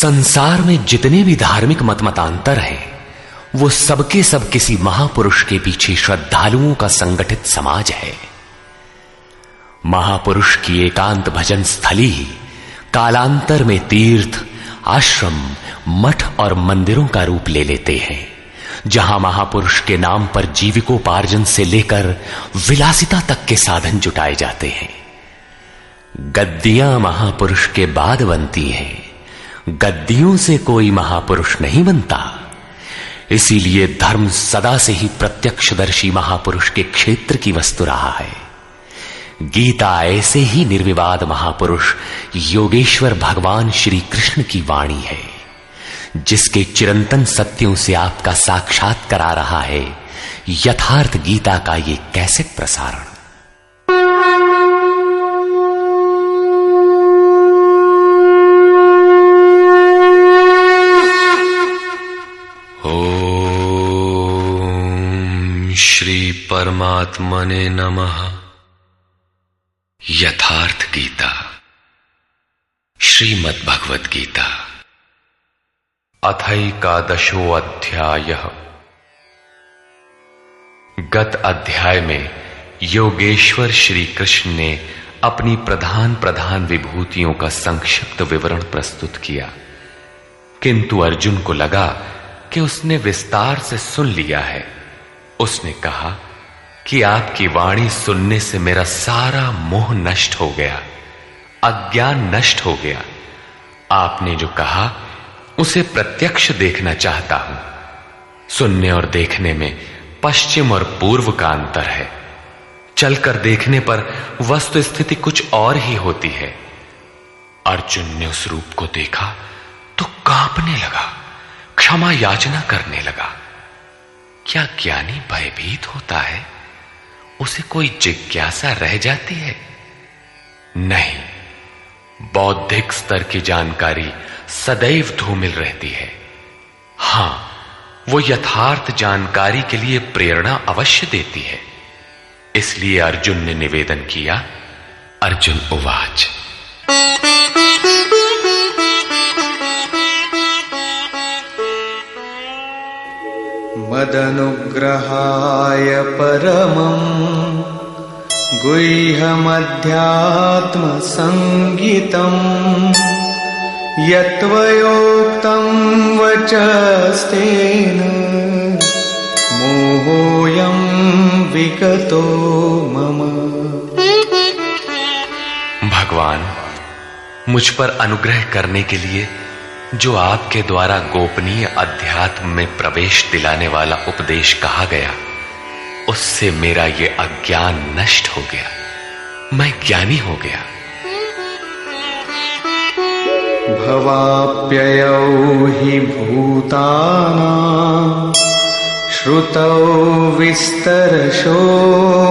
संसार में जितने भी धार्मिक मतमतांतर हैं, वो सबके सब किसी महापुरुष के पीछे श्रद्धालुओं का संगठित समाज है। महापुरुष की एकांत भजन स्थली ही कालांतर में तीर्थ, आश्रम, मठ और मंदिरों का रूप ले लेते हैं, जहां महापुरुष के नाम पर जीविकोपार्जन से लेकर विलासिता तक के साधन जुटाए जाते हैं। गद्दियां महापुरुष के बाद बनती हैं, गद्दियों से कोई महापुरुष नहीं बनता। इसीलिए धर्म सदा से ही प्रत्यक्षदर्शी महापुरुष के क्षेत्र की वस्तु रहा है। गीता ऐसे ही निर्विवाद महापुरुष योगेश्वर भगवान श्री कृष्ण की वाणी है, जिसके चिरंतन सत्यों से आपका साक्षात करा रहा है यथार्थ गीता का ये कैसेट प्रसारण। श्री परमात्मने नमः। यथार्थ गीता, श्रीमद् भगवद गीता, अथैकादशो अध्यायः। गत अध्याय में योगेश्वर श्री कृष्ण ने अपनी प्रधान प्रधान विभूतियों का संक्षिप्त विवरण प्रस्तुत किया, किंतु अर्जुन को लगा कि उसने विस्तार से सुन लिया है। उसने कहा कि आपकी वाणी सुनने से मेरा सारा मोह नष्ट हो गया, अज्ञान नष्ट हो गया। आपने जो कहा उसे प्रत्यक्ष देखना चाहता हूं। सुनने और देखने में पश्चिम और पूर्व का अंतर है। चलकर देखने पर वस्तु स्थिति कुछ और ही होती है। अर्जुन ने उस रूप को देखा तो कांपने लगा, क्षमा याचना करने लगा। क्या ज्ञानी भयभीत होता है? उसे कोई जिज्ञासा रह जाती है? नहीं, बौद्धिक स्तर की जानकारी सदैव धूमिल रहती है। हां, वो यथार्थ जानकारी के लिए प्रेरणा अवश्य देती है। इसलिए अर्जुन ने निवेदन किया। अर्जुन उवाच, मदनुग्रहाय परमं गुह्यमध्यात्मसंगीतम् यत्त्वयोक्तं वचस्तेन मोहोऽयं विगतो मम। भगवान, मुझ पर अनुग्रह करने के लिए जो आपके द्वारा गोपनीय अध्यात्म में प्रवेश दिलाने वाला उपदेश कहा गया, उससे मेरा ये अज्ञान नष्ट हो गया, मैं ज्ञानी हो गया। भवाप्ययौ हि भूतानां श्रुतौ विस्तरशो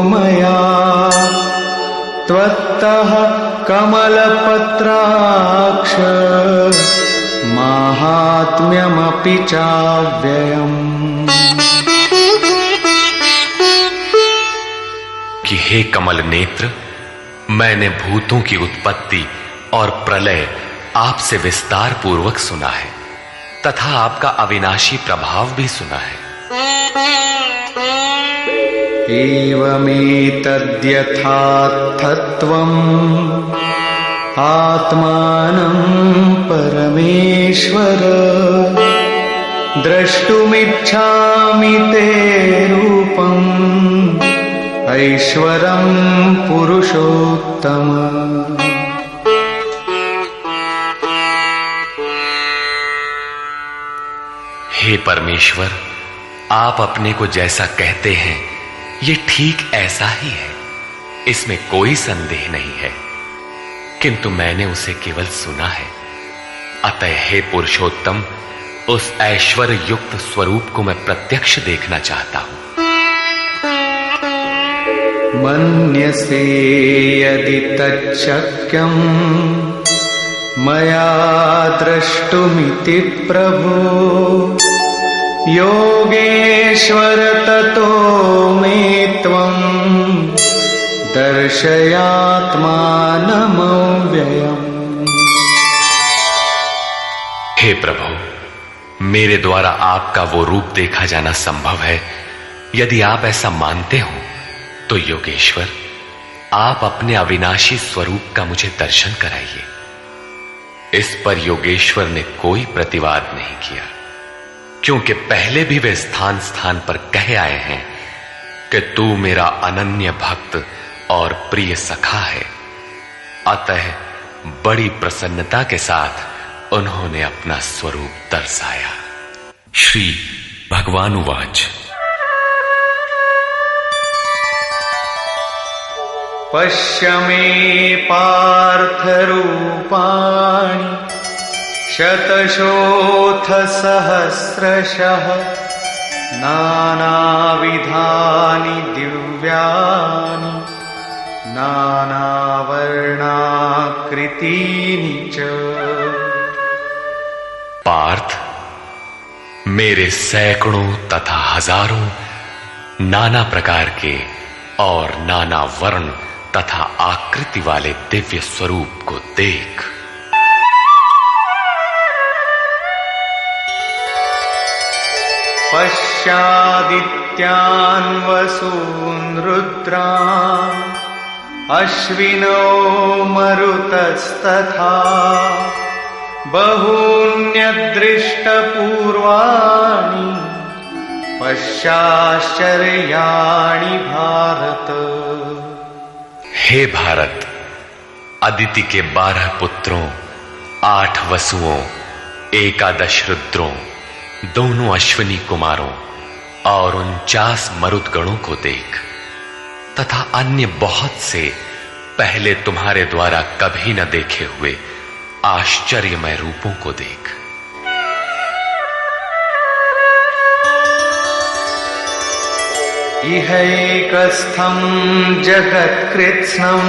मया त्वत्तः कमलपत्राक्ष माहात्म्यमपि चाव्ययम्। कि हे कमल नेत्र, मैंने भूतों की उत्पत्ति और प्रलय आपसे विस्तार पूर्वक सुना है तथा आपका अविनाशी प्रभाव भी सुना है। एवमेतद्यथार्थत्वम् आत्मानं परमेश्वर द्रष्टुमिच्छामि ते रूपम् ऐश्वरं पुरुषोत्तम। हे परमेश्वर, आप अपने को जैसा कहते हैं ये ठीक ऐसा ही है, इसमें कोई संदेह नहीं है, किंतु मैंने उसे केवल सुना है। अतः हे पुरुषोत्तम, उस ऐश्वर्य युक्त स्वरूप को मैं प्रत्यक्ष देखना चाहता हूं। मन्यसे यदि तच्छक्यम् मया द्रष्टुमिति प्रभो योगेश्वर ततो मे त्वं दर्शयात्मानमव्ययम्। हे प्रभु, मेरे द्वारा आपका वो रूप देखा जाना संभव है। यदि आप ऐसा मानते हो तो योगेश्वर, आप अपने अविनाशी स्वरूप का मुझे दर्शन कराइए। इस पर योगेश्वर ने कोई प्रतिवाद नहीं किया, क्योंकि पहले भी वे स्थान स्थान पर कह आए हैं कि तू मेरा अनन्य भक्त और प्रिय सखा है। अतः बड़ी प्रसन्नता के साथ उन्होंने अपना स्वरूप दर्शाया। श्री भगवान उवाच। पश्य मे पार्थ रूपाणि शतशोऽथ सहस्रशः नानाविधानि दिव्यानि नानावर्णाकृतीनि च। पार्थ, मेरे सैकड़ों तथा हजारों नाना प्रकार के और नाना वर्ण तथा आकृति वाले दिव्य स्वरूप को देख। पश्यादित्यान् वसून् रुद्रान् अश्विनो मरुतस्तथा बहून्यदृष्टपूर्वाणि पश्याश्चर्याणि भारत। हे भारत, अदिति के 12 पुत्रों, 8 वसुओं, 11 रुद्रों, दोनों अश्विनी कुमारों और 49 मरुदगणों को देख, तथा अन्य बहुत से पहले तुम्हारे द्वारा कभी न देखे हुए आश्चर्यमय रूपों को देख। इहैकस्थं जगत्कृत्स्नं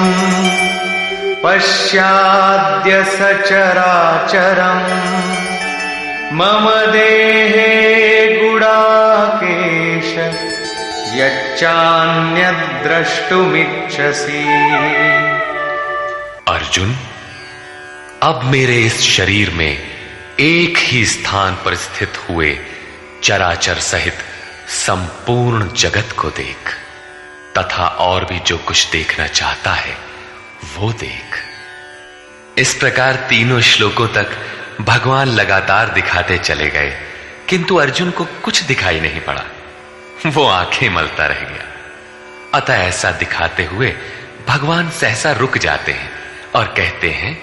पश्याद्य सचराचरम् मम देहे गुडाकेश यच्चान्यद्द्रष्टुमिच्छसि। अर्जुन, अब मेरे इस शरीर में एक ही स्थान पर स्थित हुए चराचर सहित संपूर्ण जगत को देख, तथा और भी जो कुछ देखना चाहता है वो देख। इस प्रकार तीनों श्लोकों तक भगवान लगातार दिखाते चले गए, किंतु अर्जुन को कुछ दिखाई नहीं पड़ा। वो आंखें मलता रह गया। अतः ऐसा दिखाते हुए भगवान सहसा रुक जाते हैं और कहते हैं,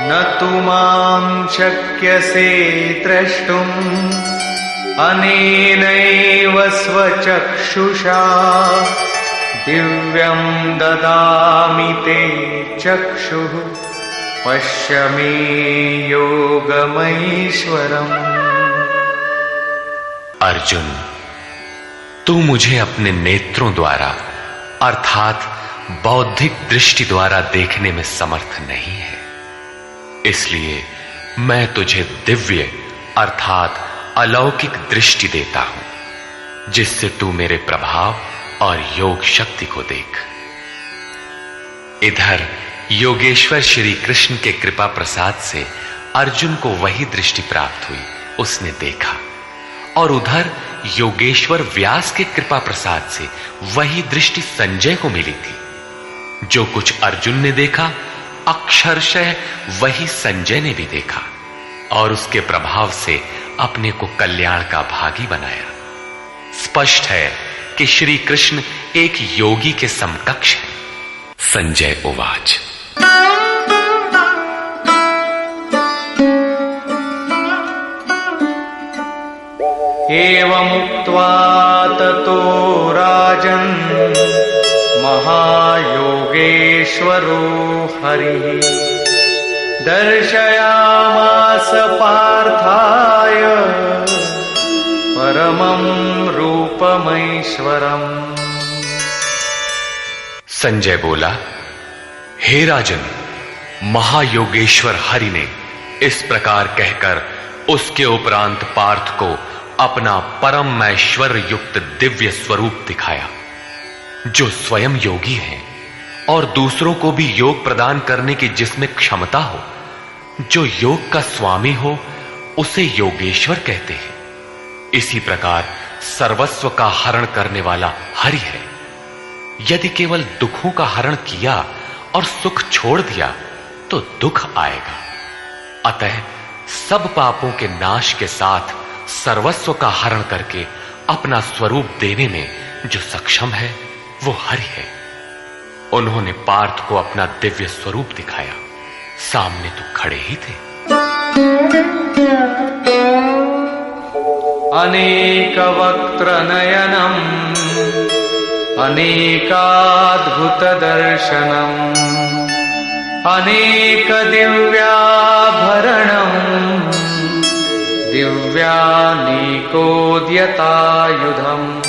न तु मां शक्यसे द्रष्टुम् अनेनैव स्वचक्षुषा दिव्यं ददामि ते चक्षुः पश्य मे योगमैश्वरम्। अर्जुन, तू मुझे अपने नेत्रों द्वारा अर्थात बौद्धिक दृष्टि द्वारा देखने में समर्थ नहीं है, इसलिए मैं तुझे दिव्य अर्थात अलौकिक दृष्टि देता हूं, जिससे तू मेरे प्रभाव और योग शक्ति को देख। इधर योगेश्वर श्री कृष्ण के कृपा प्रसाद से अर्जुन को वही दृष्टि प्राप्त हुई, उसने देखा, और उधर योगेश्वर व्यास के कृपा प्रसाद से वही दृष्टि संजय को मिली थी। जो कुछ अर्जुन ने देखा अक्षरशः वही संजय ने भी देखा और उसके प्रभाव से अपने को कल्याण का भागी बनाया। स्पष्ट है कि श्री कृष्ण एक योगी के समकक्ष है। संजय उवाच। एवमुक्त्वा ततो राजन् महायोगेश्वरो हरिः दर्शयामास पार्थाय परमं रूपमैश्वरम्। संजय बोला, हे राजन, महायोगेश्वर हरि ने इस प्रकार कहकर उसके उपरांत पार्थ को अपना परम ऐश्वर्य युक्त दिव्य स्वरूप दिखाया, जो स्वयं योगी है और दूसरों को भी योग प्रदान करने की जिसमें क्षमता हो, जो योग का स्वामी हो, उसे योगेश्वर कहते हैं। इसी प्रकार सर्वस्व का हरण करने वाला हरि है। यदि केवल दुखों का हरण किया और सुख छोड़ दिया तो दुख आएगा। अतः सब पापों के नाश के साथ सर्वस्व का हरण करके अपना स्वरूप देने में जो सक्षम है वो हरि है। उन्होंने पार्थ को अपना दिव्य स्वरूप दिखाया। सामने तो खड़े ही थे। अनेक वक्त्र नयनम अनेकाद्भुत दर्शनम अनेक दिव्याभरणम दिव्यानीकोद्यतायुधम।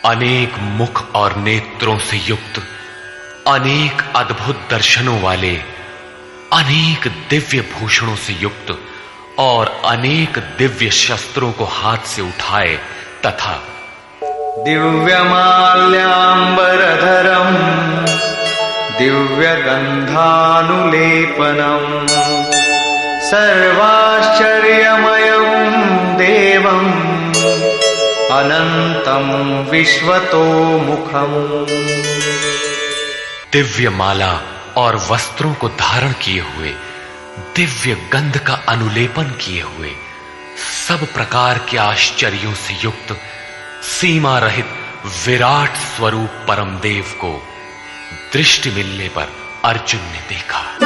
अनेक मुख और नेत्रों से युक्त, अनेक अद्भुत दर्शनों वाले, अनेक दिव्य भूषणों से युक्त और अनेक दिव्य शस्त्रों को हाथ से उठाए तथा दिव्यमाल्याम्बरधरम दिव्यगंधानुलेपनम सर्वाश्चर्यमयं देवं अनंतं विश्वतोमुखम्। दिव्य माला और वस्त्रों को धारण किए हुए, दिव्य गंध का अनुलेपन किए हुए, सब प्रकार के आश्चर्यों से युक्त, सीमा रहित विराट स्वरूप परमदेव को दृष्टि मिलने पर अर्जुन ने देखा।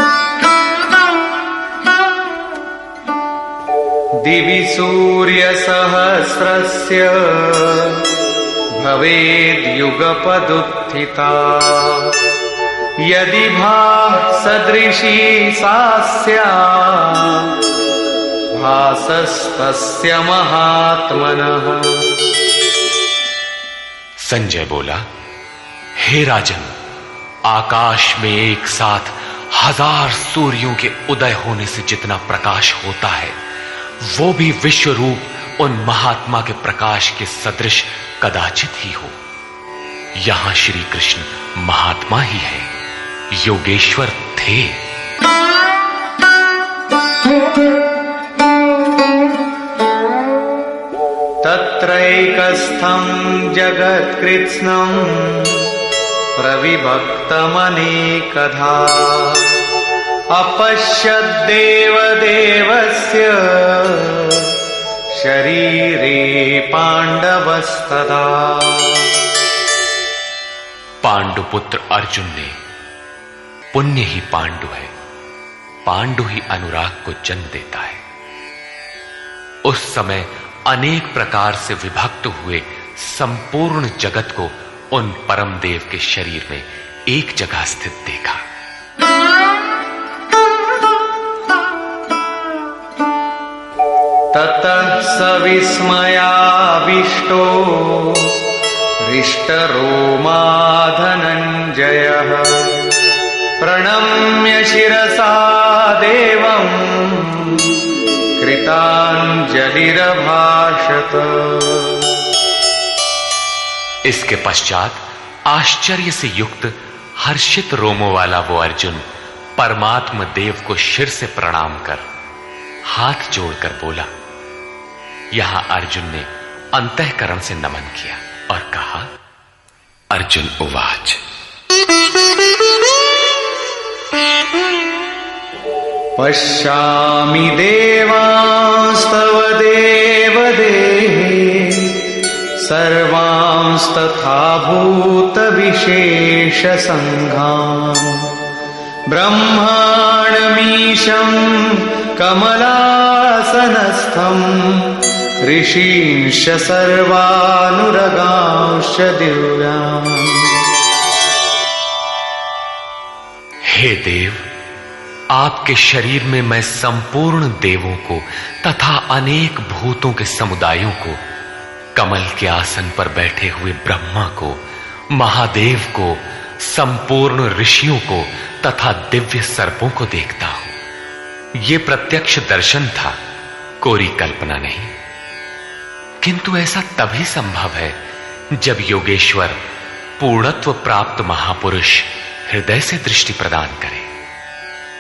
दिवि सूर्य सहस्रस्य भवेद्युगपदुत्थिता यदि भासदृशी सा स्यात् भासस्तस्य महात्मनः। संजय बोला, हे राजन, आकाश में एक साथ 1000 सूर्यों के उदय होने से जितना प्रकाश होता है, वो भी विश्व रूप उन महात्मा के प्रकाश के सदृश कदाचित ही हो। यहां श्री कृष्ण महात्मा ही है, योगेश्वर थे। तत्रैकस्थं जगत्कृत्स्नं प्रविभक्तमनेकधा अपश्यद्देवदेवस्य शरीरे पांडवस्तदा। पांडुपुत्र अर्जुन ने, पुण्य ही पांडु है, पांडु ही अनुराग को जन्म देता है। उस समय अनेक प्रकार से विभक्त हुए संपूर्ण जगत को उन परम देव के शरीर में एक जगह स्थित देखा। ततः स विस्मयाविष्टो हृष्टरोमा धनञ्जयः प्रणम्य शिरसा देवं कृताञ्जलिरभाषत। इसके पश्चात आश्चर्य से युक्त हर्षित रोमों वाला वो अर्जुन परमात्मा देव को शिर से प्रणाम कर हाथ जोड़कर बोला। यहां अर्जुन ने अंतःकरण से नमन किया और कहा, अर्जुन उवाच, पश्यामि देवांस्तव देवदेहे सर्वांस्तथा भूतविशेषसङ्घान् ब्रह्माणमीशं कमलासनस्थं ऋषींश्च सर्वानुरगांश्च दिव्यान्। हे देव, आपके शरीर में मैं संपूर्ण देवों को तथा अनेक भूतों के समुदायों को, कमल के आसन पर बैठे हुए ब्रह्मा को, महादेव को, संपूर्ण ऋषियों को तथा दिव्य सर्पों को देखता हूं। यह प्रत्यक्ष दर्शन था, कोरी कल्पना नहीं। किंतु ऐसा तभी संभव है जब योगेश्वर पूर्णत्व प्राप्त महापुरुष हृदय से दृष्टि प्रदान करे।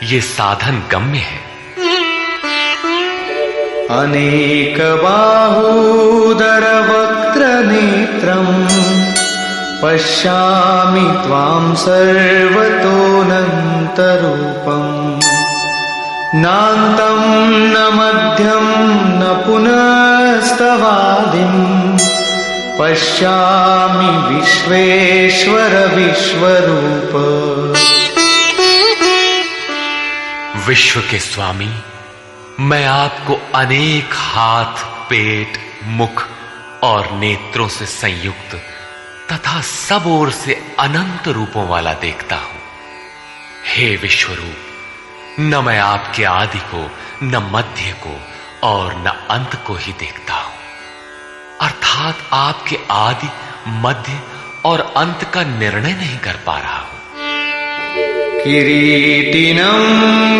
ये साधन गम्य है। अनेक बाहूदर वक्त्र नेत्रम् पश्यामि त्वां सर्वतोऽनन्तरूपम् नान्तं न मध्यं न पुनस्तवादिम् पश्यामि विश्वेश्वर विश्वरूप। विश्व के स्वामी, मैं आपको अनेक हाथ, पेट, मुख और नेत्रों से संयुक्त तथा सब ओर से अनंत रूपों वाला देखता हूं। हे विश्वरूप, न मैं आपके आदि को, न मध्य को और न अंत को ही देखता हूं, अर्थात आपके आदि, मध्य और अंत का निर्णय नहीं कर पा रहा हूं। किरीटिनं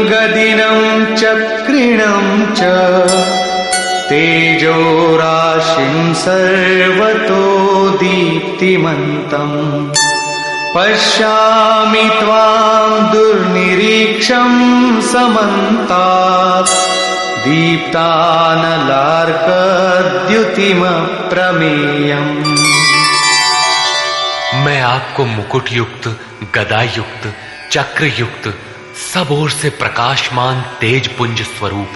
गदिनं चक्रिणं च तेजो राशिं सर्वतो दीप्तिमन्तम् पश्यामि त्वां दुर्निरीक्षं समन्तात् दीप्तानलार्कद्युतिमप्रमेयम्। मैं आपको मुकुट युक्त, गदा युक्त, चक्र युक्त, सब ओर से प्रकाशमान तेज पुंज स्वरूप,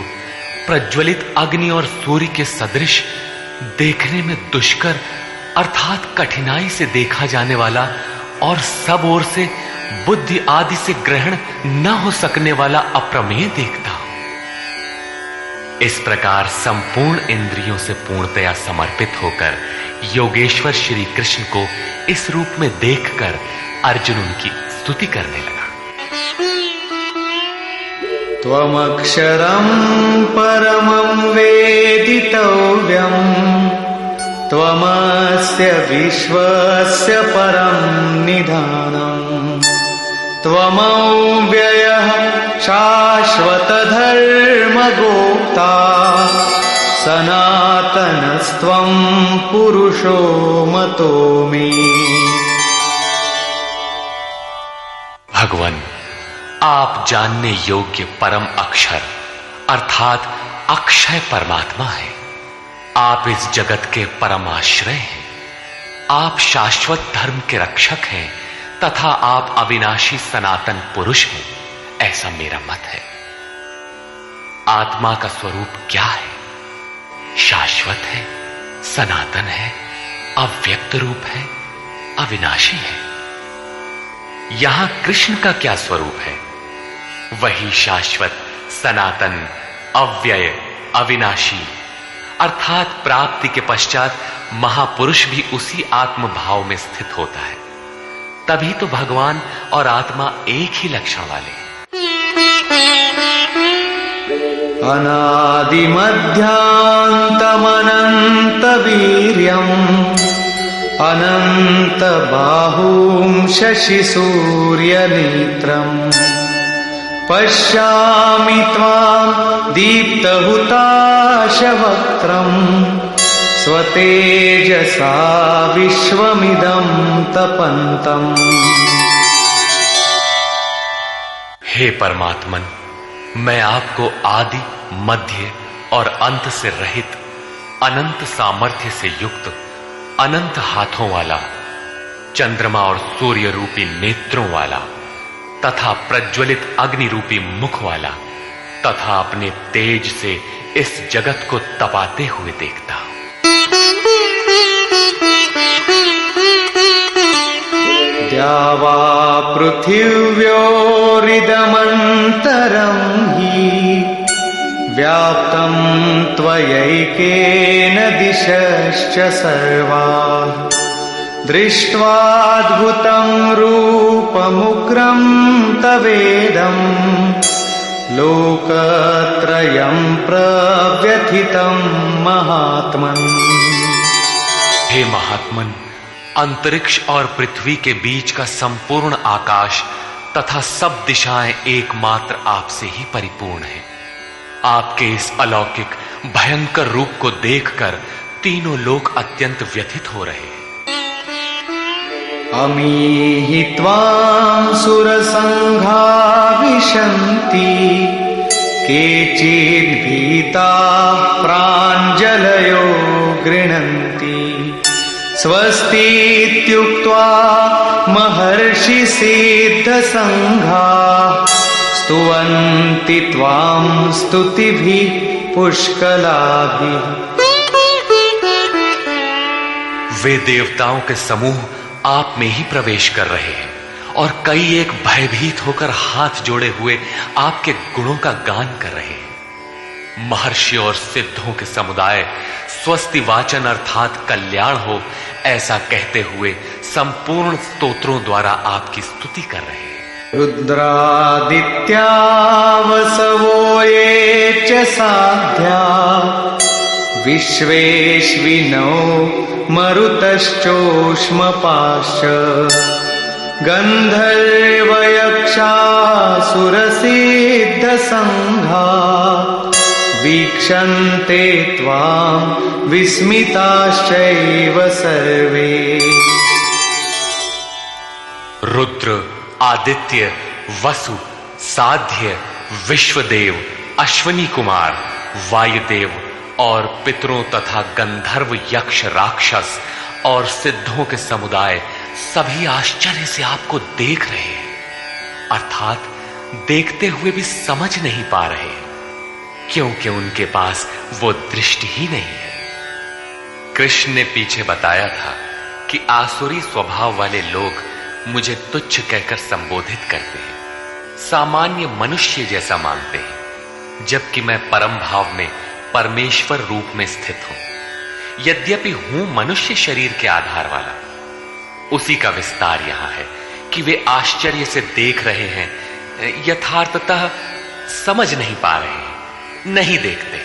प्रज्वलित अग्नि और सूर्य के सदृश, देखने में दुष्कर अर्थात कठिनाई से देखा जाने वाला और सब ओर से बुद्धि आदि से ग्रहण न हो सकने वाला अप्रमेय देखता हूं। इस प्रकार संपूर्ण इंद्रियों से पूर्णतया समर्पित होकर योगेश्वर श्री कृष्ण को इस रूप में देखकर अर्जुन उनकी स्तुति करने लगा। त्वमक्षरं परमं वेदितव्यम् त्वमस्य विश्वस्य परं निधानम् त्वमव्ययः शाश्वतधर्मगोप्ता सनातनस्त्वं पुरुषो मतो मे। भगवान, आप जानने योग्य परम अक्षर अर्थात अक्षय परमात्मा है। आप इस जगत के परम आश्रय हैं। आप शाश्वत धर्म के रक्षक हैं तथा आप अविनाशी सनातन पुरुष हैं, ऐसा मेरा मत है। आत्मा का स्वरूप क्या है? शाश्वत है, सनातन है, अव्यक्त रूप है, अविनाशी है। यहां कृष्ण का क्या स्वरूप है? वही शाश्वत, सनातन, अव्यय, अविनाशी, अर्थात प्राप्ति के पश्चात महापुरुष भी उसी आत्म भाव में स्थित होता है। तभी तो भगवान और आत्मा एक ही लक्षण वाले। अनादिमध्यान्तमनंत वीर्यम् अनंत बाहुं शशि सूर्य नेत्रम् पश्यामि त्वां दीप्तहुताशवक्त्रम् स्वतेजसा विश्वमिदं तपन्तम्। हे परमात्मन, मैं आपको आदि, मध्य और अंत से रहित, अनंत सामर्थ्य से युक्त, अनंत हाथों वाला, चंद्रमा और सूर्य रूपी नेत्रों वाला तथा प्रज्वलित अग्नि रूपी मुख वाला तथा अपने तेज से इस जगत को तपाते हुए देखता हूं। द्यावा पृथिव्योरिदमन्तरं हि व्याप्तं त्वयैकेन दिशश्च सर्वाः दृष्ट्वाद्भुतं रूपमुग्रं तवेदं लोकत्रयं प्रव्यथितं महात्मन्। हे महात्मन, अंतरिक्ष और पृथ्वी के बीच का संपूर्ण आकाश तथा सब दिशाएं एकमात्र आपसे ही परिपूर्ण है। आपके इस अलौकिक भयंकर रूप को देखकर तीनों लोक अत्यंत व्यथित हो रहे हैं। अमीहि त्वां सुरसङ्घा विशन्ति केचिद्भीताः प्राञ्जलयो गृह्णन्ति स्वस्तीत्युक्त्वा महर्षिसिद्धसङ्घाः स्तुवन्ति त्वां स्तुतिभिः पुष्कलाभिः। वे देवताओं के समूह आप में ही प्रवेश कर रहे हैं और कई एक भयभीत होकर हाथ जोड़े हुए आपके गुणों का गान कर रहे हैं। महर्षि और सिद्धों के समुदाय स्वस्ति वाचन अर्थात कल्याण हो ऐसा कहते हुए संपूर्ण स्तोत्रों द्वारा आपकी स्तुति कर रहे हैं। रुद्रादित्या वसवो ये च साध्या विश्वेश्विनो मरुतश्चोष्मपाश्च गन्धर्वयक्षासुरसिद्धसङ्घा वीक्षन्ते त्वां विस्मिताश्चैव सर्वे। रुद्र, आदित्य, वसु, साध्य, विश्वदेव, अश्वनी कुमार, वायुदेव और पितरों तथा गंधर्व, यक्ष, राक्षस और सिद्धों के समुदाय सभी आश्चर्य से आपको देख रहे हैं, अर्थात देखते हुए भी समझ नहीं पा रहे, क्योंकि उनके पास वो दृष्टि ही नहीं है। कृष्ण ने पीछे बताया था कि आसुरी स्वभाव वाले लोग मुझे तुच्छ कहकर संबोधित करते हैं, सामान्य मनुष्य जैसा मानते हैं, जबकि मैं परम भाव में परमेश्वर रूप में स्थित हूं। यद्यपि हूं मनुष्य शरीर के आधार वाला, उसी का विस्तार यहां है कि वे आश्चर्य से देख रहे हैं, यथार्थतः समझ नहीं पा रहे हैं, नहीं देखते।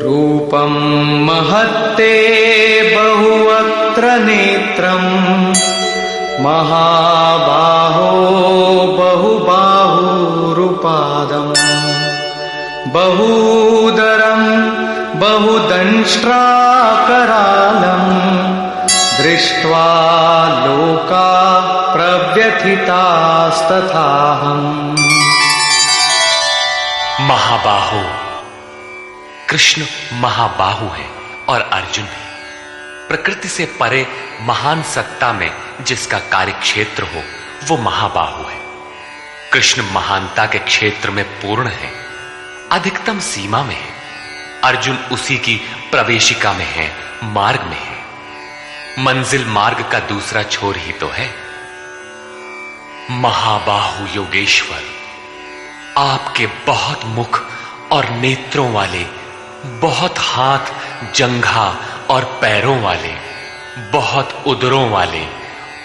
रूपं महत्ते बहुवक्त्र नेत्रम् महाबाहो बहुबाहुरुपादम् बहूदरं बहुदंष्ट्राकरालम् दृष्ट्वा लोका प्रव्यथितास्तथाहम्। महाबाहो, कृष्ण महाबाहु है और अर्जुन है। प्रकृति से परे महान सत्ता में जिसका कार्य क्षेत्र हो वो महाबाहु है। कृष्ण महानता के क्षेत्र में पूर्ण है, अधिकतम सीमा में है। अर्जुन उसी की प्रवेशिका में है, मार्ग में है। मंजिल मार्ग का दूसरा छोर ही तो है। महाबाहु योगेश्वर, आपके बहुत मुख और नेत्रों वाले, बहुत हाथ, जंघा और पैरों वाले, बहुत उदरों वाले,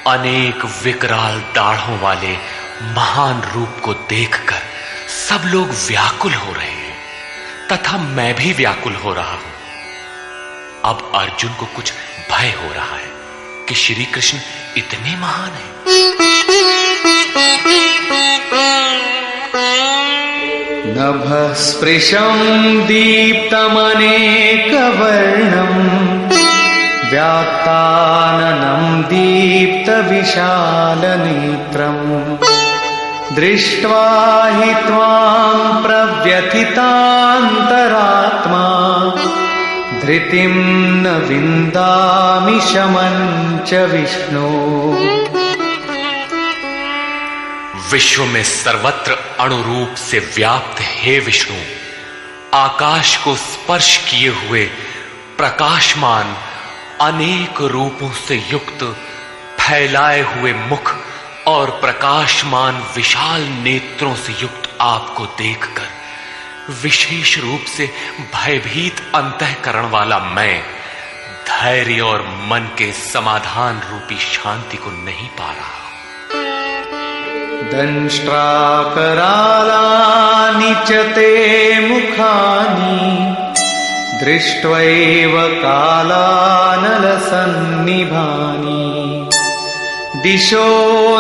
अनेक विकराल दाढ़ों वाले महान रूप को देखकर सब लोग व्याकुल हो रहे हैं तथा मैं भी व्याकुल हो रहा हूं। अब अर्जुन को कुछ भय हो रहा है कि श्री कृष्ण इतने महान हैं। नभस्पृशं दीप्तमनेकवर्णम् व्याक्ताननं दीप्तविशालनेत्रम् दृष्ट्वा हि त्वां प्रव्यथितान्तरात्मा धृतिं न विन्दामि शमं च विष्णो। विश्व में सर्वत्र अणुरूप से व्याप्त हे विष्णु, आकाश को स्पर्श किए हुए प्रकाशमान अनेक रूपों से युक्त फैलाए हुए मुख और प्रकाशमान विशाल नेत्रों से युक्त आपको देखकर विशेष रूप से भयभीत अंतःकरण वाला मैं धैर्य और मन के समाधान रूपी शांति को नहीं पा रहा। दंष्ट्राकरालानि च ते मुखानि दृष्ट्वैव कालानलसन्निभानि दिशो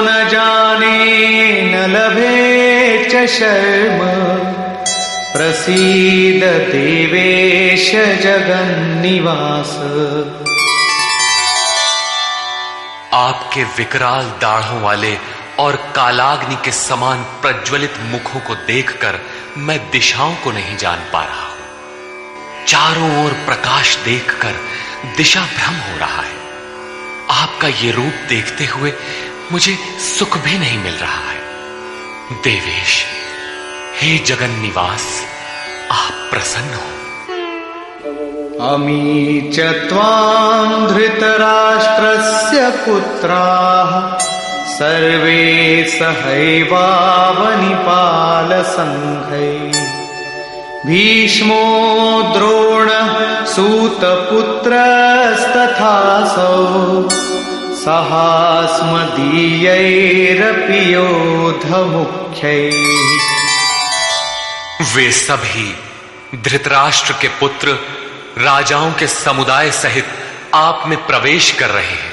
न जाने न लभे च शर्म प्रसीद देवेश जगन्निवास। आपके विकराल दाढ़ों वाले और कालाग्नि के समान प्रज्वलित मुखों को देखकर मैं दिशाओं को नहीं जान पा रहा हूं। चारों ओर प्रकाश देखकर दिशा भ्रम हो रहा है। आपका ये रूप देखते हुए मुझे सुख भी नहीं मिल रहा है। देवेश, हे जगन निवास, आप प्रसन्न हो। अमी च त्वां धृतराष्ट्रस्य पुत्राः सर्वे सहैवावनिपालसङ्घैः भीष्मो द्रोणः सूतपुत्रस्तथासौ सहास्मदीयैरपि योधमुख्यैः। वे सभी धृतराष्ट्र के पुत्र राजाओं के समुदाय सहित आप में प्रवेश कर रहे हैं,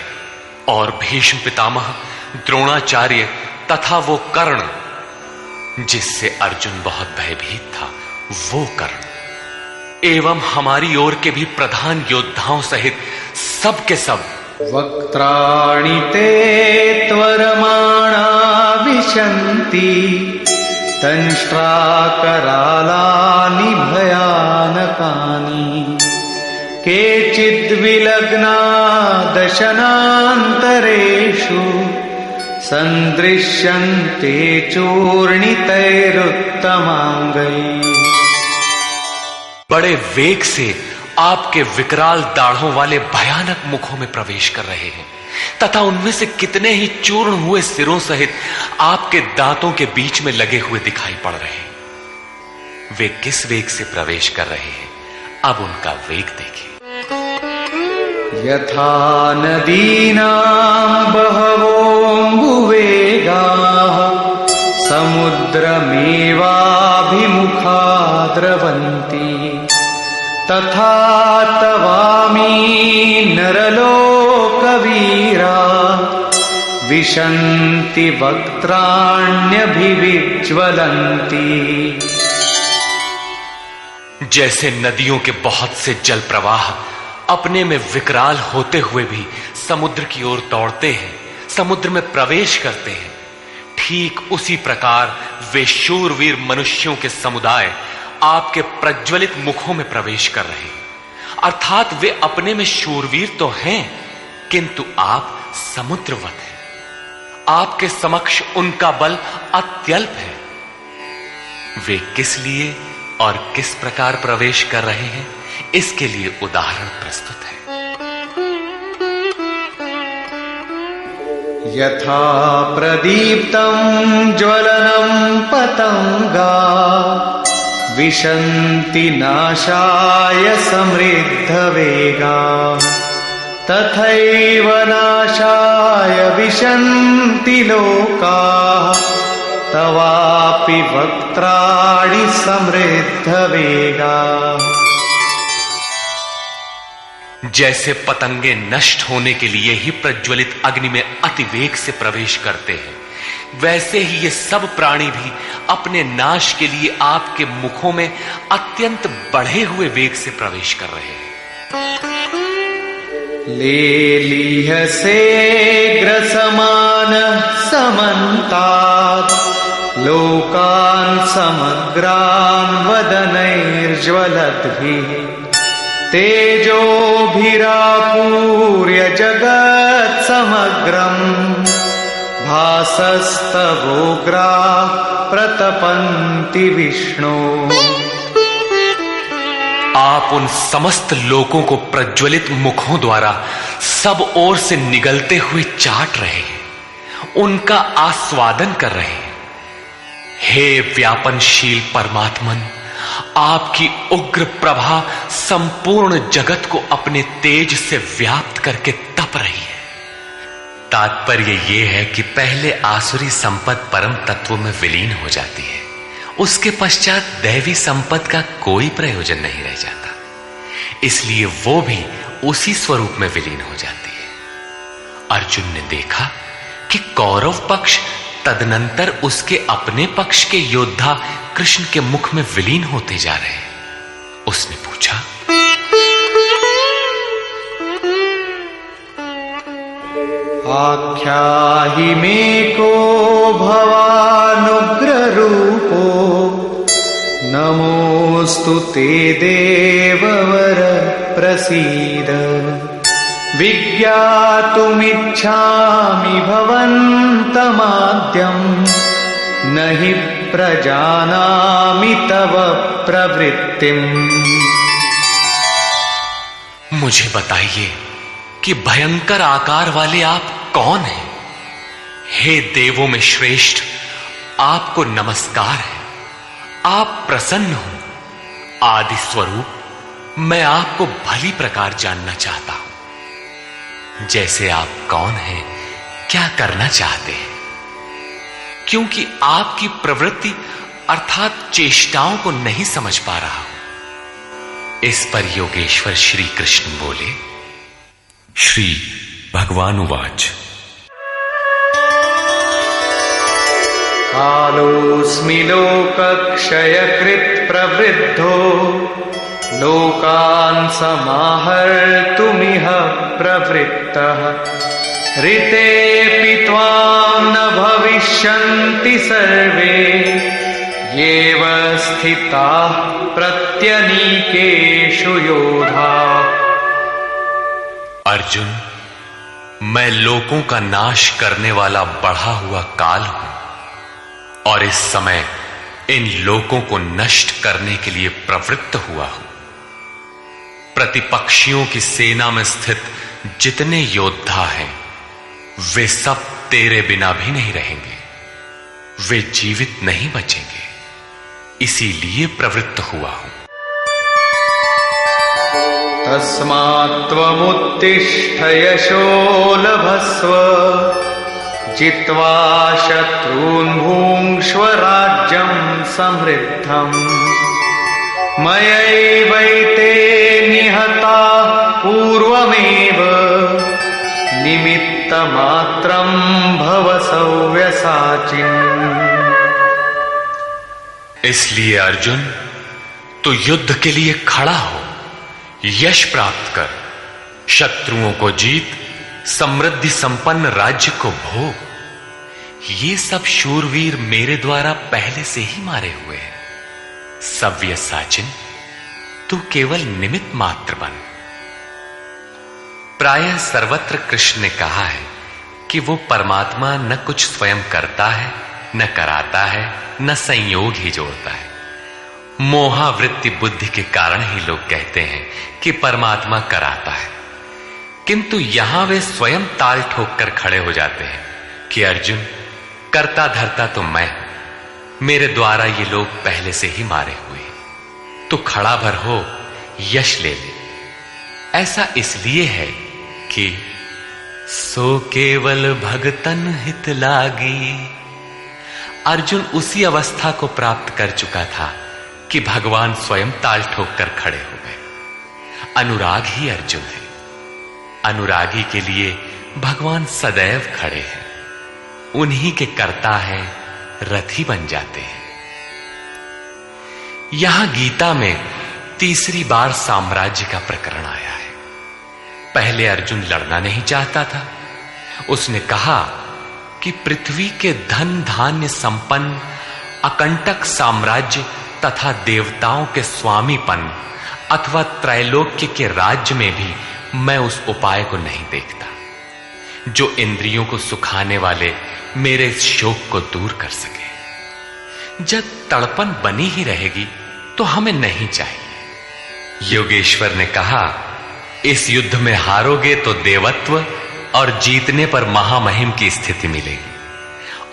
और भीष्म पितामह, द्रोणाचार्य तथा वो कर्ण जिससे अर्जुन बहुत भयभीत था, वो कर्ण एवं हमारी ओर के भी प्रधान योद्धाओं सहित सब के सब वक्त्राणि ते त्वरमाणा विशन्ति दंष्ट्राकरालानि भयानकानि केचिद्विलग्ना दशनान्तरेषु सन्दृश्यन्ते चूर्णितैरुत्तमाङ्गैः। बड़े वेग से आपके विकराल दाढ़ों वाले भयानक मुखों में प्रवेश कर रहे हैं तथा उनमें से कितने ही चूर्ण हुए सिरों सहित आपके दांतों के बीच में लगे हुए दिखाई पड़ रहे हैं। वे किस वेग से प्रवेश कर रहे हैं, अब उनका वेग देखिए। यथा नदीनां बहवोऽम्बुवेगाः समुद्रमेवाभिमुखा द्रवन्ति तथा तवामी नरलोकवीरा विशन्ति वक्त्राण्यभिविज्वलन्ति। जैसे नदियों के बहुत से जल प्रवाह अपने में विकराल होते हुए भी समुद्र की ओर दौड़ते हैं, समुद्र में प्रवेश करते हैं, ठीक उसी प्रकार वे शूरवीर मनुष्यों के समुदाय आपके प्रज्वलित मुखों में प्रवेश कर रहे हैं। अर्थात वे अपने में शूरवीर तो हैं, किंतु आप समुद्रवत हैं। आपके समक्ष उनका बल अत्यल्प है। वे किस लिए और किस प्रकार प्रवेश कर रहे हैं, इसके लिए उदाहरण प्रस्तुत है। यथा प्रदीप्तं ज्वलनं पतंगा विशन्ति नाशाय समृद्धवेगा तथैव नाशाय विशन्ति लोकाः तवापि वक्त्राणि समृद्धवेगा। जैसे पतंगे नष्ट होने के लिए ही प्रज्वलित अग्नि में अतिवेग से प्रवेश करते हैं, वैसे ही ये सब प्राणी भी अपने नाश के लिए आपके मुखों में अत्यंत बढ़े हुए वेग से प्रवेश कर रहे हैं। लेलीहसे ग्रसमानः समन्तात् लोकान् समग्रान् वदनैर्ज्वलद्भिः तेजोभिरापूर्य जगत् समग्रम् भासस्तवोग्राः प्रतपन्ति विष्णु। आप उन समस्त लोकों को प्रज्वलित मुखों द्वारा सब ओर से निगलते हुए चाट रहे हैं, उनका आस्वादन कर रहे हैं। हे व्यापनशील परमात्मन, आपकी उग्र प्रभा संपूर्ण जगत को अपने तेज से व्याप्त करके तप रही है। तात्पर्य यह है कि पहले आसुरी संपत्ति परम तत्व में विलीन हो जाती है, उसके पश्चात दैवी संपत्ति का कोई प्रयोजन नहीं रह जाता, इसलिए वो भी उसी स्वरूप में विलीन हो जाती है। अर्जुन ने देखा कि कौरव पक्ष तदनंतर उसके अपने पक्ष के योद्धा कृष्ण के मुख में विलीन होते जा रहे हैं। उसने पूछा, आख्याहि मे को भवानुग्र रूपो नमोस्तु ते देववर प्रसीद विज्ञातुमिच्छामि भवन्तमाद्यं न हि प्रजानामि तव प्रवृत्तिम्। मुझे बताइए कि भयंकर आकार वाले आप कौन हैं? हे देवों में श्रेष्ठ, आपको नमस्कार है। आप प्रसन्न हो। आदि स्वरूप, मैं आपको भली प्रकार जानना चाहता हूं। जैसे आप कौन हैं, क्या करना चाहते हैं? क्योंकि आपकी प्रवृत्ति अर्थात चेष्टाओं को नहीं समझ पा रहा हूं। इस पर योगेश्वर श्री कृष्ण बोले। श्री भगवान उवाच, कालोऽस्मि लोकक्षयकृत् प्रवृद्धो लोकान् समाहर्तुमिह प्रवृत्तः ऋतेऽपि त्वां न भविष्यन्ति सर्वे येव स्थिताः प्रत्यनीकेषु योधाः। अर्जुन, मैं लोकों का नाश करने वाला बढ़ा हुआ काल हूं और इस समय इन लोकों को नष्ट करने के लिए प्रवृत्त हुआ हूं। प्रतिपक्षियों की सेना में स्थित जितने योद्धा हैं, वे सब तेरे बिना भी नहीं रहेंगे। वे जीवित नहीं बचेंगे, इसीलिए प्रवृत्त हुआ हूं। तस्मात्त्वमुत्तिष्ठ यशो लभस्व जित्वा शत्रून् भुङ्क्ष्व राज्यं समृद्धम् मयैवैते निहताः पूर्वमेव निमित्तमात्रं भव सव्यसाचिन्। इसलिए अर्जुन, तू युद्ध के लिए खड़ा हो, यश प्राप्त कर, शत्रुओं को जीत, समृद्धि संपन्न राज्य को भोग। ये सब शूरवीर मेरे द्वारा पहले से ही मारे हुए हैं। सव्यसाचिन, तू केवल निमित्त मात्र बन। प्रायः सर्वत्र कृष्ण ने कहा है कि वो परमात्मा न कुछ स्वयं करता है, न कराता है, न संयोग ही जोड़ता है। मोहावृत्ति बुद्धि के कारण ही लोग कहते हैं कि परमात्मा कराता है, किंतु यहां वे स्वयं ताल ठोक कर खड़े हो जाते हैं कि अर्जुन, करता धरता तो मैं हूं, मेरे द्वारा ये लोग पहले से ही मारे हुए, तो खड़ा भर हो, यश ले ले। ऐसा इसलिए है कि सो केवल भगतन हित लागी। अर्जुन उसी अवस्था को प्राप्त कर चुका था कि भगवान स्वयं ताल ठोक कर खड़े हो गए। अनुराग ही अर्जुन है। अनुरागी के लिए भगवान सदैव खड़े हैं। उन्हीं के कर्ता है, रथी बन जाते हैं। यहां गीता में तीसरी बार साम्राज्य का प्रकरण आया है। पहले अर्जुन लड़ना नहीं चाहता था। उसने कहा कि पृथ्वी के धन धान्य संपन्न अकंटक साम्राज्य तथा देवताओं के स्वामीपन अथवा त्रैलोक्य के राज्य में भी मैं उस उपाय को नहीं देखता जो इंद्रियों को सुखाने वाले मेरे शोक को दूर कर सके। जब तड़पन बनी ही रहेगी तो हमें नहीं चाहिए। योगेश्वर ने कहा, इस युद्ध में हारोगे तो देवत्व और जीतने पर महामहिम की स्थिति मिलेगी।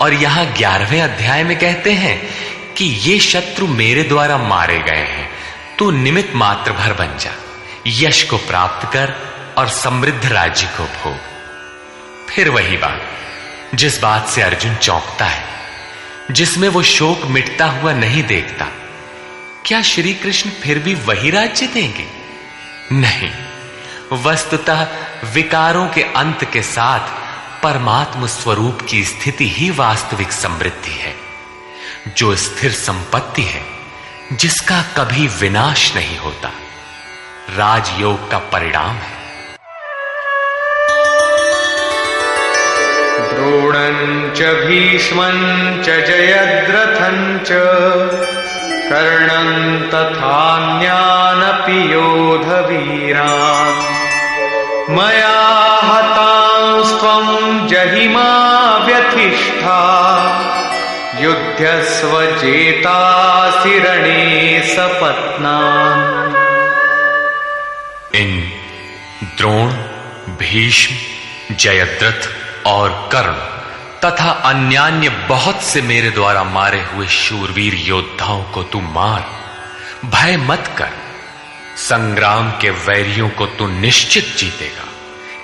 और यहां 11वें अध्याय में कहते हैं कि ये शत्रु मेरे द्वारा मारे गए हैं, तू निमित्त मात्र भर बन जा, यश को प्राप्त कर और समृद्ध राज्य को भोग। फिर वही बात, जिस बात से अर्जुन चौंकता है, जिसमें वो शोक मिटता हुआ नहीं देखता, क्या श्री कृष्ण फिर भी वही राज्य देंगे? नहीं, वस्तुतः विकारों के अंत के साथ परमात्म स्वरूप की स्थिति ही वास्तविक समृद्धि है, जो स्थिर संपत्ति है, जिसका कभी विनाश नहीं होता, राजयोग का परिणाम है। द्रोणं च भीष्मं च जयद्रथं च कर्णं तथान्यानपि योधवीरान् मया हतांस्त्वं जहिमा व्यथिष्ठा युध्यस्व जेतासि रणे सपत्नान्। इन द्रोण, भीष्म, जयद्रथ और कर्ण तथा अन्यान्य बहुत से मेरे द्वारा मारे हुए शूरवीर योद्धाओं को तू मार, भय मत कर। संग्राम के वैरियों को तू निश्चित जीतेगा,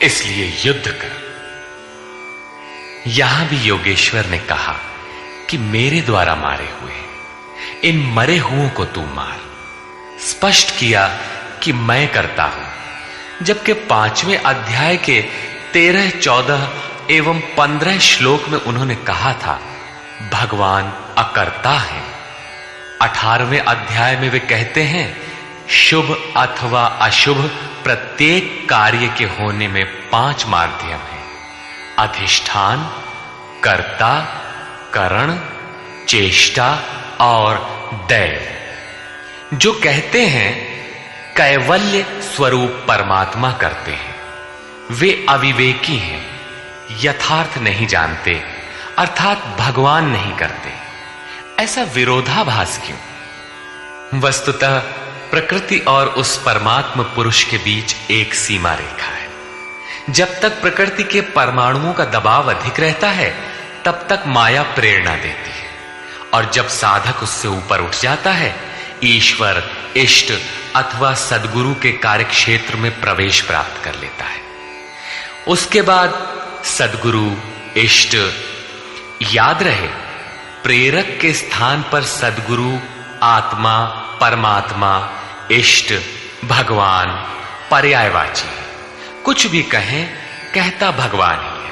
इसलिए युद्ध कर। यहां भी योगेश्वर ने कहा कि मेरे द्वारा मारे हुए इन मरे हुओं को तू मार। स्पष्ट किया कि मैं करता हूं, जबकि 5वें अध्याय के 13, 14 एवं 15 श्लोक में उन्होंने कहा था भगवान अकर्ता है। 18वें अध्याय में वे कहते हैं शुभ अथवा अशुभ प्रत्येक कार्य के होने में 5 माध्यम हैं: अधिष्ठान, कर्ता, करण, चेष्टा और दैव। जो कहते हैं कैवल्य स्वरूप परमात्मा करते हैं, वे अविवेकी हैं, यथार्थ नहीं जानते, अर्थात भगवान नहीं करते। ऐसा विरोधाभास क्यों? वस्तुतः प्रकृति और उस परमात्म पुरुष के बीच एक सीमा रेखा है। जब तक प्रकृति के परमाणुओं का दबाव अधिक रहता है, तब तक माया प्रेरणा देती है, और जब साधक उससे ऊपर उठ जाता है, ईश्वर, इष्ट अथवा सद्गुरु के कार्यक्षेत्र में प्रवेश प्राप्त कर लेता है। उसके बाद सद्गुरु, इष्ट, याद रहे प्रेरक के स्थान पर सद्गुरु, आत्मा, परमात्मा, इष्ट, भगवान पर्यायवाची है। कुछ भी कहें, कहता भगवान ही है।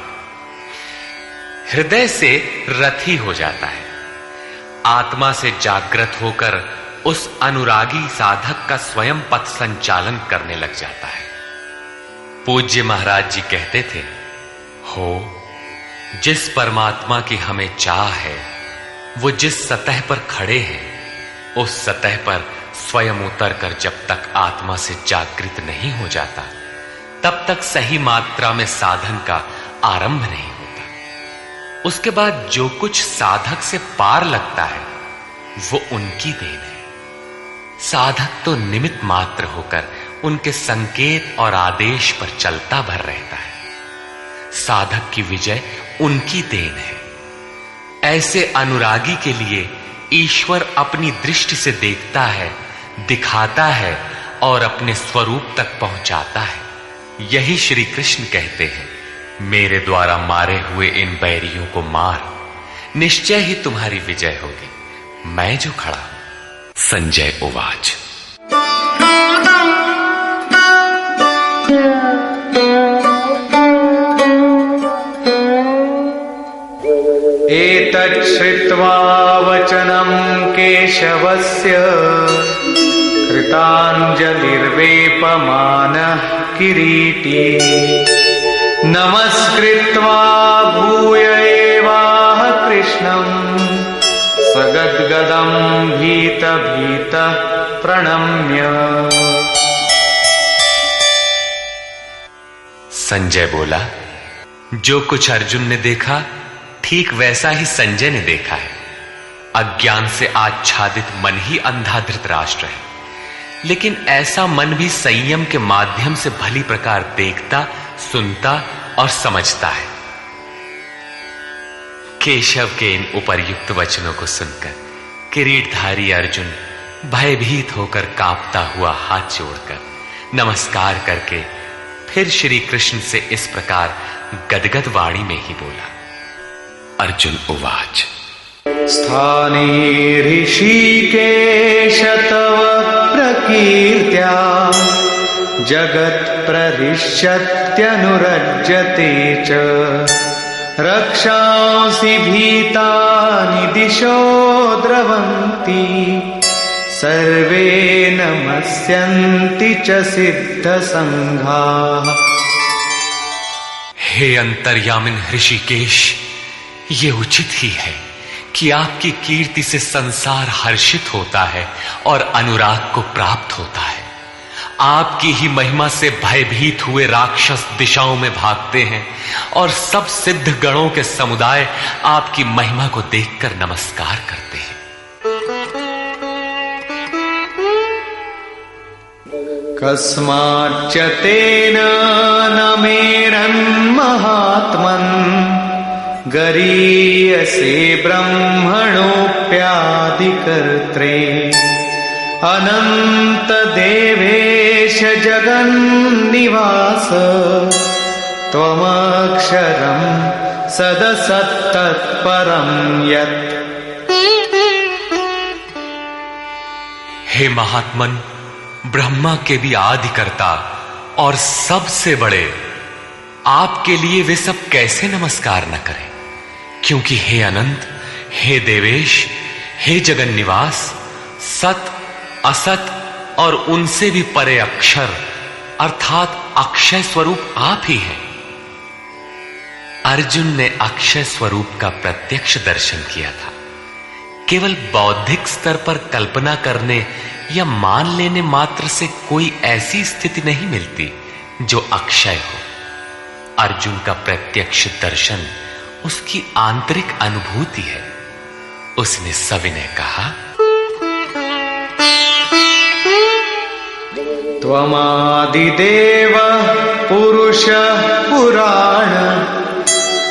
हृदय से रथी हो जाता है, आत्मा से जागृत होकर उस अनुरागी साधक का स्वयं पथ संचालन करने लग जाता है। पूज्य महाराज जी कहते थे, हो जिस परमात्मा की हमें चाह है, वो जिस सतह पर खड़े हैं, उस सतह पर स्वयं उतरकर जब तक आत्मा से जागृत नहीं हो जाता, तब तक सही मात्रा में साधन का आरंभ नहीं होता। उसके बाद जो कुछ साधक से पार लगता है, वो उनकी देन है। साधक तो निमित्त मात्र होकर उनके संकेत और आदेश पर चलता भर रहता है। साधक की विजय उनकी देन है। ऐसे अनुरागी के लिए ईश्वर अपनी दृष्टि से देखता है, दिखाता है और अपने स्वरूप तक पहुंचाता है। यही श्री कृष्ण कहते हैं, मेरे द्वारा मारे हुए इन बैरियों को मार, निश्चय ही तुम्हारी विजय होगी, मैं जो खड़ा हूं। संजय उवाच। एतत् श्रुत्वा वचनं केशवस्य कृताञ्जलिर्वेपमानः किरीटी नमस्कृत्वा भूय एवाह कृष्णं सगद्गदं भीतभीतः प्रणम्य। संजय बोला, जो कुछ अर्जुन ने देखा ठीक वैसा ही संजय ने देखा है। अज्ञान से आच्छादित मन ही अंधा धृतराष्ट्र है, लेकिन ऐसा मन भी संयम के माध्यम से भली प्रकार देखता, सुनता और समझता है। केशव के इन उपर्युक्त वचनों को सुनकर किरीटधारी अर्जुन भयभीत होकर कांपता हुआ हाथ जोड़कर नमस्कार करके फिर श्री कृष्ण से इस प्रकार गदगद वाणी में ही बोला। अर्जुन उवाच। स्थाने ऋषिकेश तव प्रकीर्त्या जगत् प्रहृष्यत्यनुरज्यते च रक्षांसि भीतानि दिशो द्रवन्ति सर्वे नमस्यन्ति च सिद्धसंघाः। हे अंतर्यामिन ऋषिकेश, ये उचित ही है कि आपकी कीर्ति से संसार हर्षित होता है और अनुराग को प्राप्त होता है। आपकी ही महिमा से भयभीत हुए राक्षस दिशाओं में भागते हैं और सब सिद्ध गणों के समुदाय आपकी महिमा को देखकर नमस्कार करते हैं। कस्माच्च तेन न मेरन्महात्मन् गरीयसे ब्रह्मणोऽप्यादिकर्त्रे अनंत देवेश जगन्निवास त्वमक्षरं सदसत्तत्परं यत्। हे महात्मन, ब्रह्मा के भी आदिकर्ता और सबसे बड़े, आपके लिए वे सब कैसे नमस्कार न करें, क्योंकि हे अनंत, हे देवेश, हे जगन्निवास, सत, असत और उनसे भी परे अक्षर अर्थात अक्षय स्वरूप आप ही हैं। अर्जुन ने अक्षय स्वरूप का प्रत्यक्ष दर्शन किया था। केवल बौद्धिक स्तर पर कल्पना करने या मान लेने मात्र से कोई ऐसी स्थिति नहीं मिलती जो अक्षय हो। अर्जुन का प्रत्यक्ष दर्शन उसकी आंतरिक अनुभूति है। उसने सविनय कहा, त्वमादिदेव पुरुषः पुराण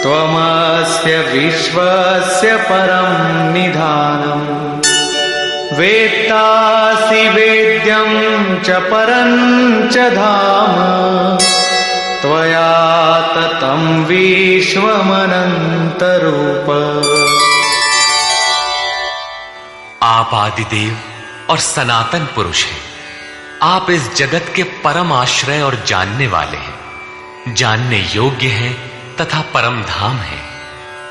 त्वमस्य विश्वस्य परं निधानम् वेत्तासि वेद्यं च परं च धाम त्वया ततं विश्वमनन्तरूप। आप आदिदेव और सनातन पुरुष हैं। आप इस जगत के परम आश्रय और जानने वाले हैं, जानने योग्य हैं तथा परम धाम है।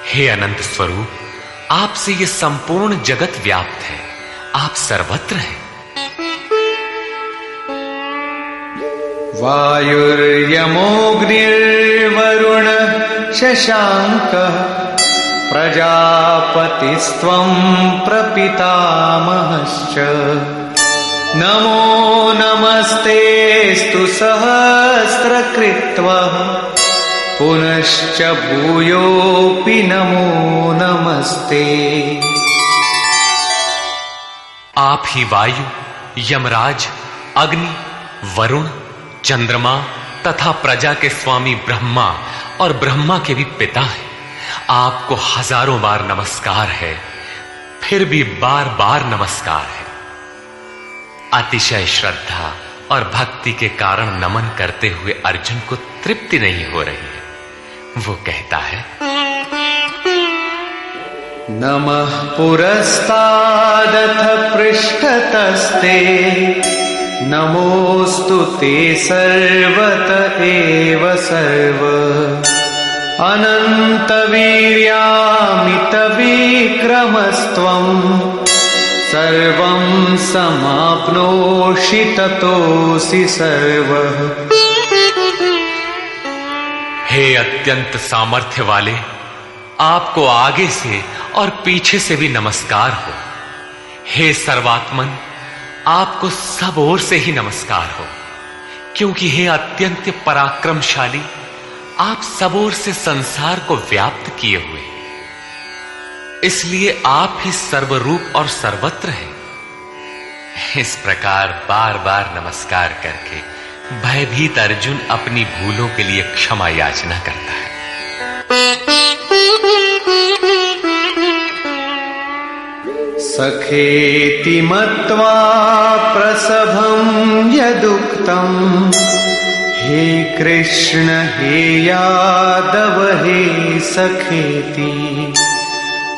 हे अनंत स्वरूप, आपसे ये संपूर्ण जगत व्याप्त है, आप सर्वत्र हैं। वायुर्यमोऽग्निर्वरुण शशाङ्कः प्रजापतिस्त्वं प्रपितामहश्च नमो नमस्तेस्तु सहस्रकृत्वः पुनश्च भूयोऽपि नमो नमस्ते। आप ही वायु, यमराज, अग्नि, वरुण, चंद्रमा तथा प्रजा के स्वामी ब्रह्मा और ब्रह्मा के भी पिता हैं। आपको हजारों बार नमस्कार है, फिर भी बार बार नमस्कार है। अतिशय श्रद्धा और भक्ति के कारण नमन करते हुए अर्जुन को तृप्ति नहीं हो रही है। वो कहता है, नमः पुरस्तादथ पृष्ठतस्ते नमोऽस्तु ते सर्वत एव सर्व अनन्तवीर्यामितविक्रमस्त्वं सर्वं समाप्नोषि ततोऽसि सर्वः। हे अत्यंत सामर्थ्य वाले, आपको आगे से और पीछे से भी नमस्कार हो। हे सर्वात्मन, आपको सब ओर से ही नमस्कार हो, क्योंकि हे अत्यंत पराक्रमशाली, आप सब ओर से संसार को व्याप्त किए हुए, इसलिए आप ही सर्वरूप और सर्वत्र हैं। इस प्रकार बार बार नमस्कार करके भयभीत अर्जुन अपनी भूलों के लिए क्षमा याचना करता है। सखेति मत्वा प्रसभं यदुक्तम् हे कृष्ण हे यादव हे सखेति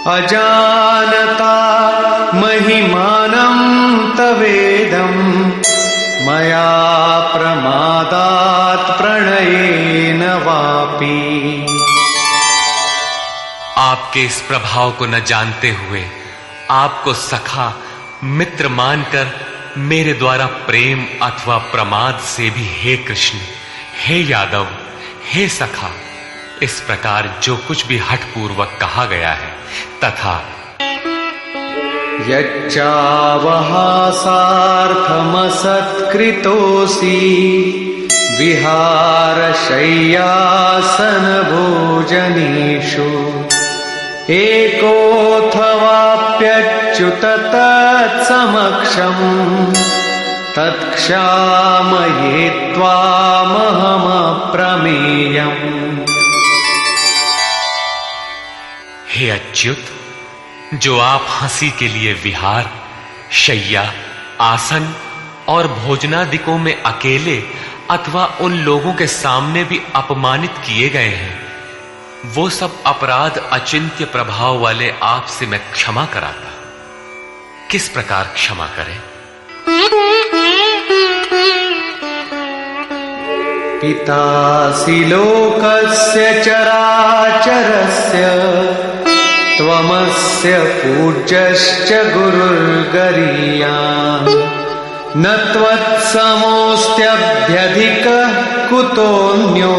अजानता महिमानं तवेदं मया प्रमादात् प्रणयेन वापि। आपके इस प्रभाव को न जानते हुए आपको सखा मित्र मानकर मेरे द्वारा प्रेम अथवा प्रमाद से भी हे कृष्ण, हे यादव, हे सखा, इस प्रकार जो कुछ भी हठपूर्वक कहा गया है तथा यच्चावहासार्थमसत्कृतोऽसि विहारशय्यासन भोजनेषु एकोऽथवाप्यच्युत तत्समक्षम् तत्क्षामये त्वामहमप्रमेयम्। हे अच्युत, जो आप हंसी के लिए विहार, शय्या, आसन और भोजनादिकों में अकेले अथवा उन लोगों के सामने भी अपमानित किए गए हैं, वो सब अपराध अचिंत्य प्रभाव वाले आपसे मैं क्षमा कराता। किस प्रकार क्षमा करें? पितासि लोकस्य चराचरस्य त्वमस्य पूज्यश्च गुरुर्गरीयान् न त्वत्समोऽस्त्यभ्यधिकः कुतोऽन्यो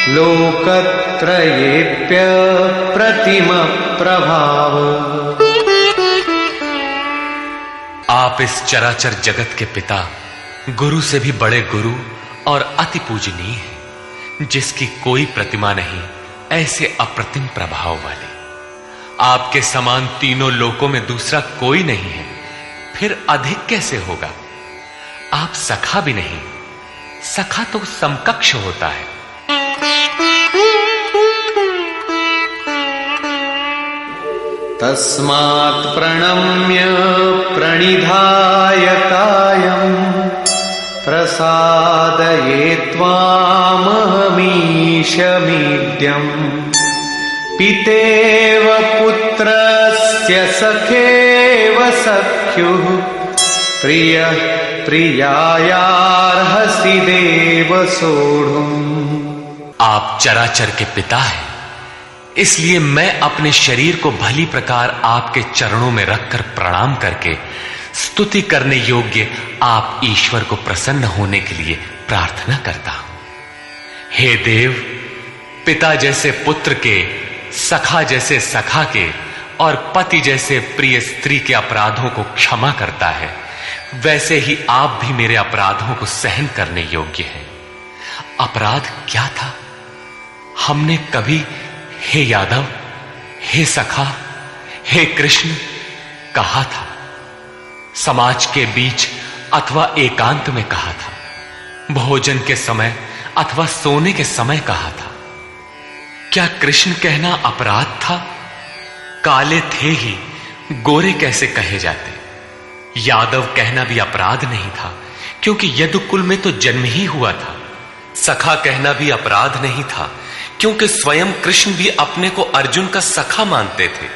लोकत्रयेऽप्य प्रतिमप्रभाव। आप इस चराचर जगत के पिता, गुरु से भी बड़े गुरु और अति पूजनीय हैं, जिसकी कोई प्रतिमा नहीं, ऐसे अप्रतिम प्रभाव वाले। आपके समान तीनों लोकों में दूसरा कोई नहीं है, फिर अधिक कैसे होगा? आप सखा भी नहीं, सखा तो समकक्ष होता है। तस्मात् प्रणम्य प्रणिधाय कायम् प्रसादये त्वामहमीशमीड्यम्। पितेव पुत्रस्य सखेव सख्युः प्रियः प्रियायार्हसि देव सोढुम्। आप चराचर के पिता हैं, इसलिए मैं अपने शरीर को भली प्रकार आपके चरणों में रखकर प्रणाम करके स्तुति करने योग्य आप ईश्वर को प्रसन्न होने के लिए प्रार्थना करता हूं। हे देव, पिता जैसे पुत्र के, सखा जैसे सखा के और पति जैसे प्रिय स्त्री के अपराधों को क्षमा करता है, वैसे ही आप भी मेरे अपराधों को सहन करने योग्य हैं। अपराध क्या था? हमने कभी हे यादव, हे सखा, हे कृष्ण कहा था? समाज के बीच अथवा एकांत में कहा था? भोजन के समय अथवा सोने के समय कहा था? क्या कृष्ण कहना अपराध था? काले थे ही, गोरे कैसे कहे जाते? यादव कहना भी अपराध नहीं था, क्योंकि यदुकुल में तो जन्म ही हुआ था। सखा कहना भी अपराध नहीं था, क्योंकि स्वयं कृष्ण भी अपने को अर्जुन का सखा मानते थे।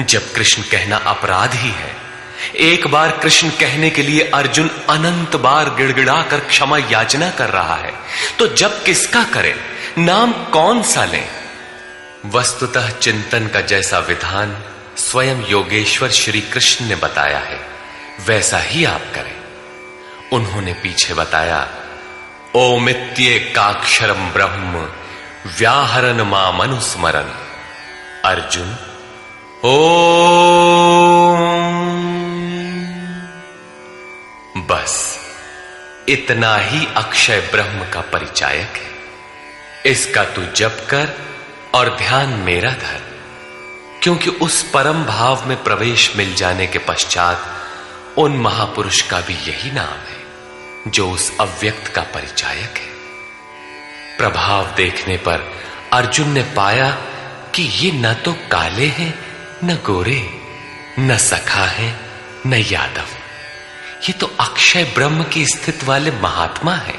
जब कृष्ण कहना अपराध ही है, एक बार कृष्ण कहने के लिए अर्जुन अनंत बार गिड़गिड़ाकर क्षमा याचना कर रहा है, तो जब किसका करें, नाम कौन सा लें? वस्तुतः चिंतन का जैसा विधान स्वयं योगेश्वर श्री कृष्ण ने बताया है, वैसा ही आप करें। उन्होंने पीछे बताया, ओमित्येकाक्षरम ब्रह्म व्याहरन मामनुस्मरन। अर्जुन, ओम, बस इतना ही अक्षय ब्रह्म का परिचायक है। इसका तू जप कर और ध्यान मेरा धर, क्योंकि उस परम भाव में प्रवेश मिल जाने के पश्चात उन महापुरुष का भी यही नाम है, जो उस अव्यक्त का परिचायक है। प्रभाव देखने पर अर्जुन ने पाया कि ये न तो काले हैं, न गोरे, न सखा है, न यादव, ये तो अक्षय ब्रह्म की स्थिति वाले महात्मा है।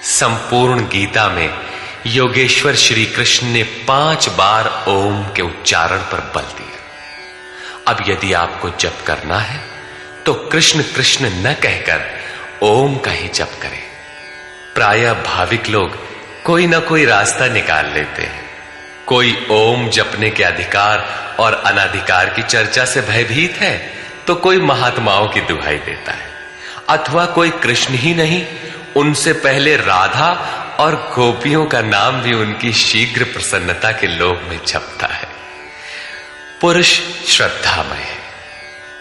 संपूर्ण गीता में योगेश्वर श्री कृष्ण ने 5 बार ओम के उच्चारण पर बल दिया। अब यदि आपको जप करना है तो कृष्ण कृष्ण न कहकर ओम का ही जप करें। प्रायः भाविक लोग कोई ना कोई रास्ता निकाल लेते हैं। कोई ओम जपने के अधिकार और अनाधिकार की चर्चा से भयभीत है तो कोई महात्माओं की दुहाई देता है, अथवा कोई कृष्ण ही नहीं, उनसे पहले राधा और गोपियों का नाम भी उनकी शीघ्र प्रसन्नता के लोभ में जपता है। पुरुष श्रद्धामय है,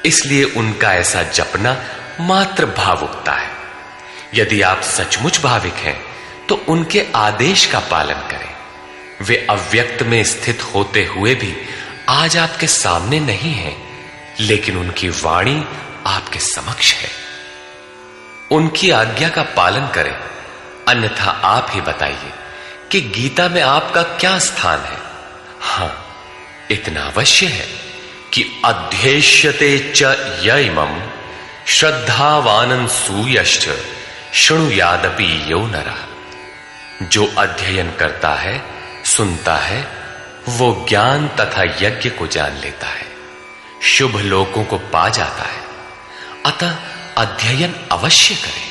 इसलिए उनका ऐसा जपना मात्र भावुकता है। यदि आप सचमुच भाविक हैं तो उनके आदेश का पालन करें। वे अव्यक्त में स्थित होते हुए भी आज आपके सामने नहीं है, लेकिन उनकी वाणी आपके समक्ष है। उनकी आज्ञा का पालन करें, अन्यथा आप ही बताइए कि गीता में आपका क्या स्थान है। हां, इतना अवश्य है कि अध्येष्यते च यइमं श्रद्धावानन् सूयश्च शृणुयादपि यो नरः। जो अध्ययन करता है, सुनता है, वो ज्ञान तथा यज्ञ को जान लेता है, शुभ लोकों को पा जाता है। अतः अध्ययन अवश्य करें।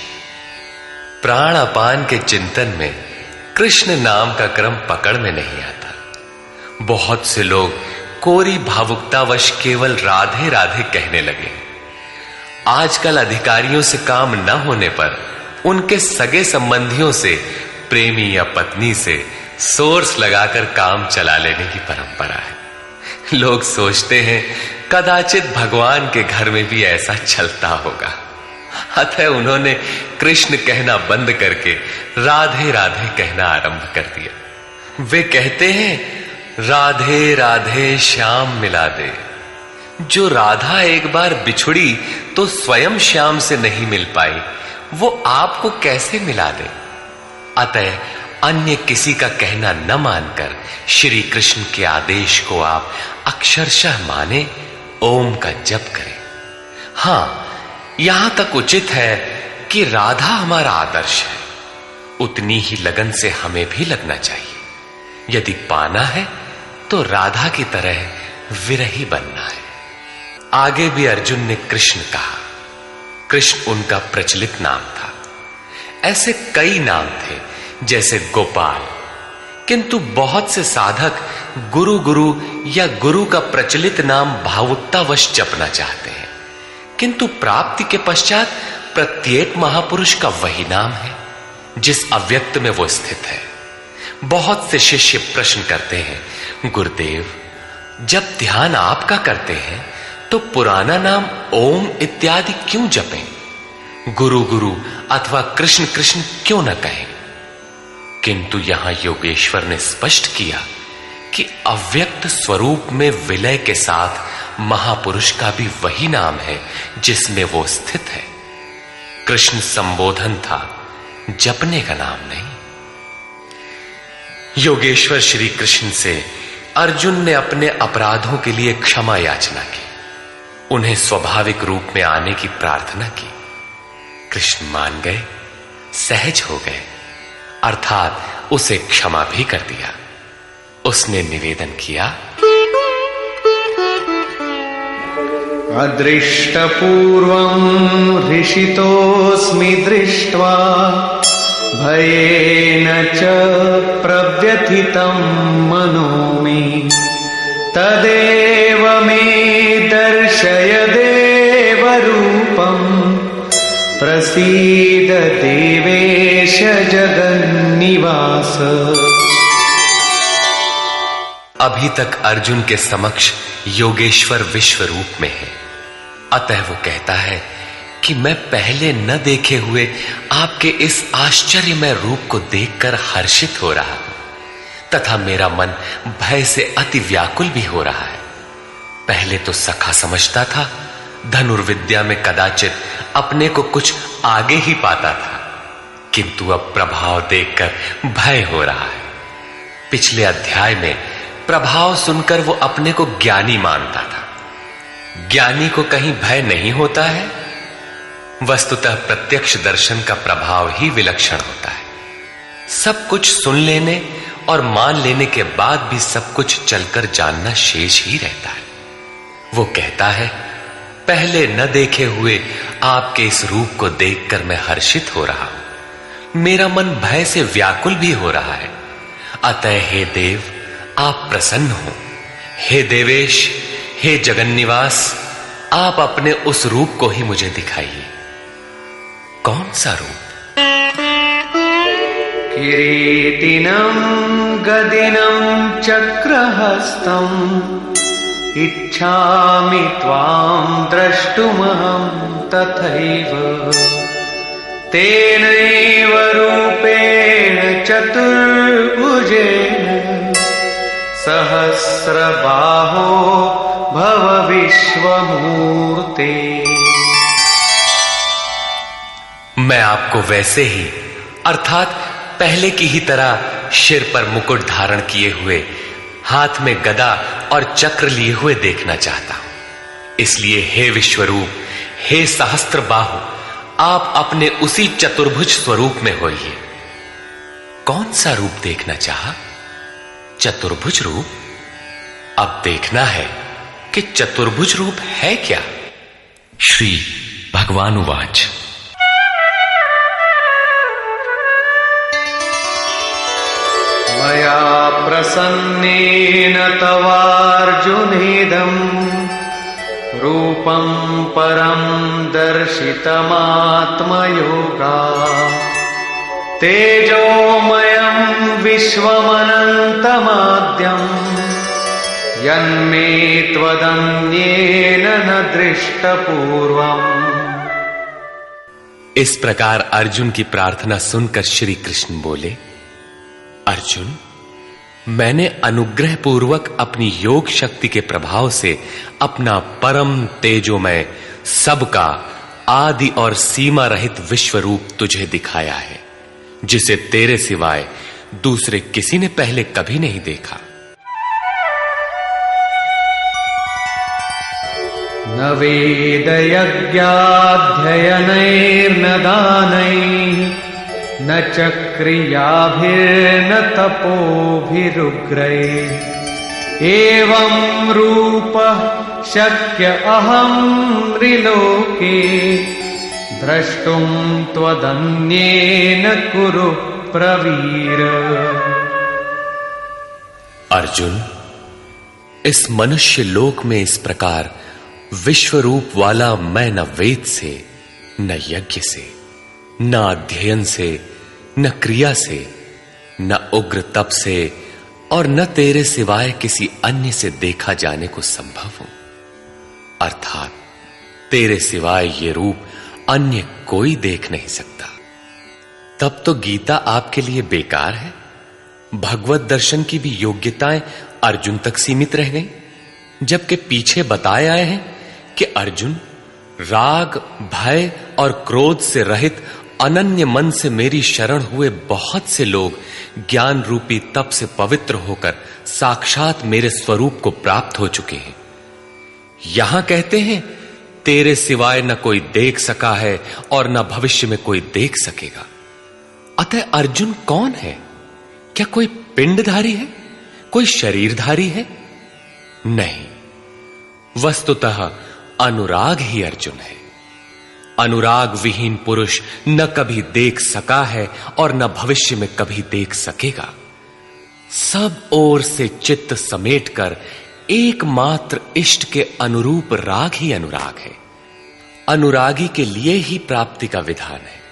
प्राण अपान के चिंतन में कृष्ण नाम का क्रम पकड़ में नहीं आता। बहुत से लोग कोरी भावुकतावश केवल राधे राधे कहने लगे। आजकल अधिकारियों से काम न होने पर उनके सगे संबंधियों से, प्रेमी या पत्नी से सोर्स लगाकर काम चला लेने की परंपरा है। लोग सोचते हैं कदाचित भगवान के घर में भी ऐसा चलता होगा, अतः उन्होंने कृष्ण कहना बंद करके राधे राधे कहना आरंभ कर दिया। वे कहते हैं राधे राधे श्याम मिला दे। जो राधा एक बार बिछुड़ी तो स्वयं श्याम से नहीं मिल पाई, वो आपको कैसे मिला दे। अतः अन्य किसी का कहना न मानकर श्री कृष्ण के आदेश को आप अक्षरशः माने, ओम का जप करें। हां, यहां तक उचित है कि राधा हमारा आदर्श है, उतनी ही लगन से हमें भी लगना चाहिए। यदि पाना है तो राधा की तरह विरही बनना है। आगे भी अर्जुन ने कृष्ण कहा। कृष्ण उनका प्रचलित नाम था। ऐसे कई नाम थे जैसे गोपाल, किंतु बहुत से साधक गुरु गुरु या गुरु का प्रचलित नाम भावुकतावश जपना चाहते हैं, किंतु प्राप्ति के पश्चात प्रत्येक महापुरुष का वही नाम है जिस अव्यक्त में वो स्थित है। बहुत से शिष्य प्रश्न करते हैं, गुरुदेव, जब ध्यान आपका करते हैं तो पुराना नाम ओम इत्यादि क्यों जपें? गुरु गुरु अथवा कृष्ण कृष्ण क्यों न कहें? किंतु यहां योगेश्वर ने स्पष्ट किया कि अव्यक्त स्वरूप में विलय के साथ महापुरुष का भी वही नाम है जिसमें वो स्थित है। कृष्ण संबोधन था, जपने का नाम नहीं। योगेश्वर श्री कृष्ण से अर्जुन ने अपने अपराधों के लिए क्षमा याचना की, उन्हें स्वाभाविक रूप में आने की प्रार्थना की। कृष्ण मान गए, सहज हो गए, अर्थात उसे क्षमा भी कर दिया। उसने निवेदन किया, अदृष्टपूर्वं हृषितोऽस्मि दृष्ट्वा भयेन च प्रव्यथितं मनो मे तदेव मे दर्शय देवरूपम् प्रसीद देवेश जगन्निवास। अभी तक अर्जुन के समक्ष योगेश्वर विश्व रूप में है, अतः वो कहता है कि मैं पहले न देखे हुए आपके इस आश्चर्यमय रूप को देखकर हर्षित हो रहा हूं, तथा मेरा मन भय से अति व्याकुल भी हो रहा है। पहले तो सखा समझता था, धनुर्विद्या में कदाचित अपने को कुछ आगे ही पाता था, किंतु अब प्रभाव देखकर भय हो रहा है। पिछले अध्याय में प्रभाव सुनकर वो अपने को ज्ञानी मानता था। ज्ञानी को कहीं भय नहीं होता है। वस्तुतः प्रत्यक्ष दर्शन का प्रभाव ही विलक्षण होता है। सब कुछ सुन लेने और मान लेने के बाद भी सब कुछ चलकर जानना शेष ही रहता है। वो कहता है, पहले न देखे हुए आपके इस रूप को देखकर मैं हर्षित हो रहा हूं, मेरा मन भय से व्याकुल भी हो रहा है। अतः हे देव, आप प्रसन्न हो। हे देवेश, हे जगन्निवास, आप अपने उस रूप को ही मुझे दिखाइए। कौन सा रूप? किरीटिनं गदिनं चक्रहस्तम् इच्छामि त्वां द्रष्टुमहं तथैव। तेनैव रूपेण चतुर्भुजेन सहस्रबाहो भव विश्वमूर्ते। मैं आपको वैसे ही, अर्थात पहले की ही तरह सिर पर मुकुट धारण किए हुए, हाथ में गदा और चक्र लिए हुए देखना चाहता हूं। इसलिए हे विश्वरूप, हे सहस्त्र बाहु, आप अपने उसी चतुर्भुज स्वरूप में होइए। कौन सा रूप देखना चाहा? चतुर्भुज रूप? अब देखना है कि चतुर्भुज रूप है क्या। श्री भगवानुवाच। मया प्रसन्नेन तवार्जुनेदं रूपं परं दर्शितमात्मयोगात्। तेजोमयं विश्वमनन्तमाद्यं यन्मे त्वदन्येन न दृष्टपूर्वम्। इस प्रकार अर्जुन की प्रार्थना सुनकर श्री कृष्ण बोले, अर्जुन, मैंने अनुग्रह पूर्वक अपनी योग शक्ति के प्रभाव से अपना परम तेजोमय, सबका आदि और सीमा रहित विश्व रूप तुझे दिखाया है, जिसे तेरे सिवाय दूसरे किसी ने पहले कभी नहीं देखा। न वेदयज्ञाध्ययनैर्न दानैः न च क्रियाभिर्न तपोभिरुग्रैः एवं रूपः शक्य अहं त्रिलोके द्रष्टुं त्वदन्येन कुरु प्रवीर। अर्जुन, इस मनुष्य लोक में इस प्रकार विश्व रूप वाला मैं न वेद से, न यज्ञ से, न अध्ययन से, न क्रिया से, न उग्र तप से और न तेरे सिवाय किसी अन्य से देखा जाने को संभव हूं। अर्थात तेरे सिवाय ये रूप अन्य कोई देख नहीं सकता। तब तो गीता आपके लिए बेकार है। भगवत दर्शन की भी योग्यताएं अर्जुन तक सीमित रह गई, जबकि पीछे बताए आए हैं कि अर्जुन, राग, भय और क्रोध से रहित अनन्य मन से मेरी शरण हुए बहुत से लोग ज्ञान रूपी तप से पवित्र होकर साक्षात मेरे स्वरूप को प्राप्त हो चुके हैं। यहां कहते हैं तेरे सिवाय न कोई देख सका है और न भविष्य में कोई देख सकेगा। अतः अर्जुन कौन है? क्या कोई पिंडधारी है? कोई शरीरधारी है? नहीं, वस्तुतः अनुराग ही अर्जुन है। अनुराग विहीन पुरुष न कभी देख सका है और न भविष्य में कभी देख सकेगा। सब ओर से चित्त समेटकर एकमात्र इष्ट के अनुरूप राग ही अनुराग है। अनुरागी के लिए ही प्राप्ति का विधान है।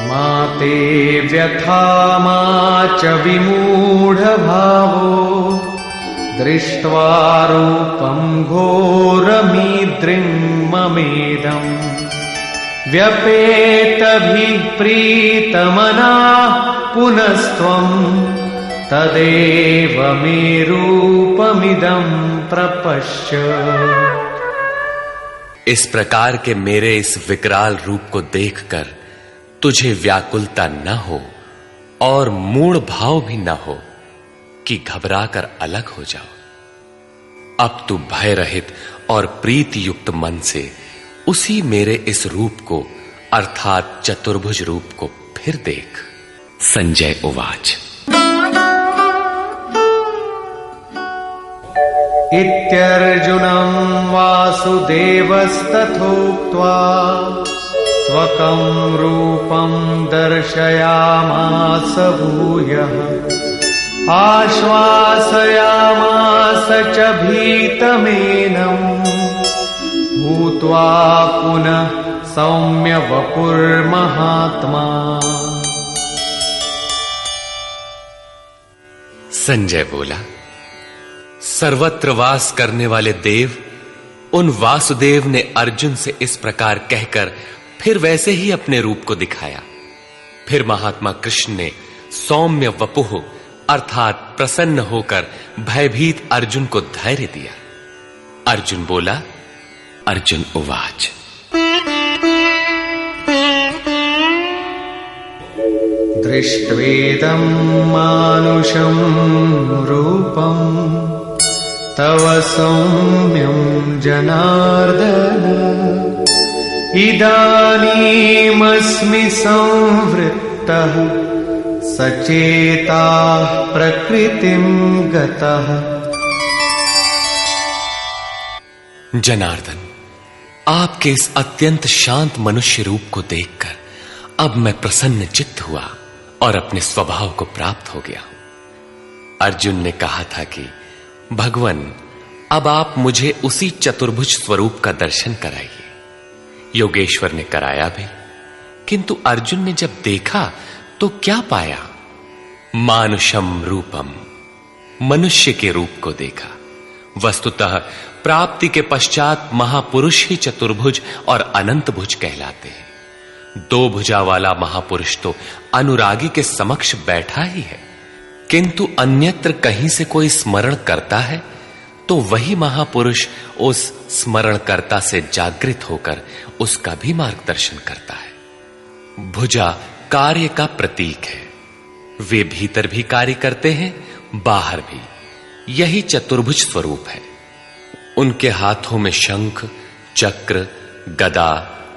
माते व्यथा मा च विमूढ़ भावो दृष्ट्वा रूपं घोरमीद्रिं ममेदम् व्यपेतभिप्रीतमनाः पुनस्त्वं तदेव मे रूपमिदं प्रपश्य। इस प्रकार के मेरे इस विकराल रूप को देखकर तुझे व्याकुलता न हो और मूढ़ भाव भी न हो कि घबराकर अलग हो जाओ। अब तू भय रहित और प्रीति युक्त मन से उसी मेरे इस रूप को अर्थात चतुर्भुज रूप को फिर देख। संजय उवाच। इत्यर्जुनं वासुदेवस्तथोक्त्वा स्वकं रूपं दर्शयामास भूयः आश्वासयामास च भीतमेनं भूत्वा पुनः सौम्य वपुर्महात्मा। संजय बोला, सर्वत्र वास करने वाले देव उन वासुदेव ने अर्जुन से इस प्रकार कहकर फिर वैसे ही अपने रूप को दिखाया। फिर महात्मा कृष्ण ने सौम्य वपुः अर्थात प्रसन्न होकर भयभीत अर्जुन को धैर्य दिया। अर्जुन बोला, अर्जुन उवाच, दृष्ट्वेदं मानुषं रूपं तव सौम्यं जनार्दन इदानीमस्मि संवृत्तः सचेताः प्रकृतिं गतः। जनार्दन, आपके इस अत्यंत शांत मनुष्य रूप को देखकर अब मैं प्रसन्न चित्त हुआ और अपने स्वभाव को प्राप्त हो गया हूं। अर्जुन ने कहा था कि भगवान, अब आप मुझे उसी चतुर्भुज स्वरूप का दर्शन कराइए। योगेश्वर ने कराया भी, किंतु अर्जुन ने जब देखा तो क्या पाया? मानुषम रूपम, मनुष्य के रूप को देखा। वस्तुतः प्राप्ति के पश्चात महापुरुष ही चतुर्भुज और अनंत भुज कहलाते हैं। दो भुजा वाला महापुरुष तो अनुरागी के समक्ष बैठा ही है, किंतु अन्यत्र कहीं से कोई स्मरण करता है तो वही महापुरुष उस स्मरणकर्ता से जागृत होकर उसका भी मार्गदर्शन करता है। भुजा कार्य का प्रतीक है। वे भीतर भी कार्य करते हैं, बाहर भी। यही चतुर्भुज स्वरूप है। उनके हाथों में शंख, चक्र, गदा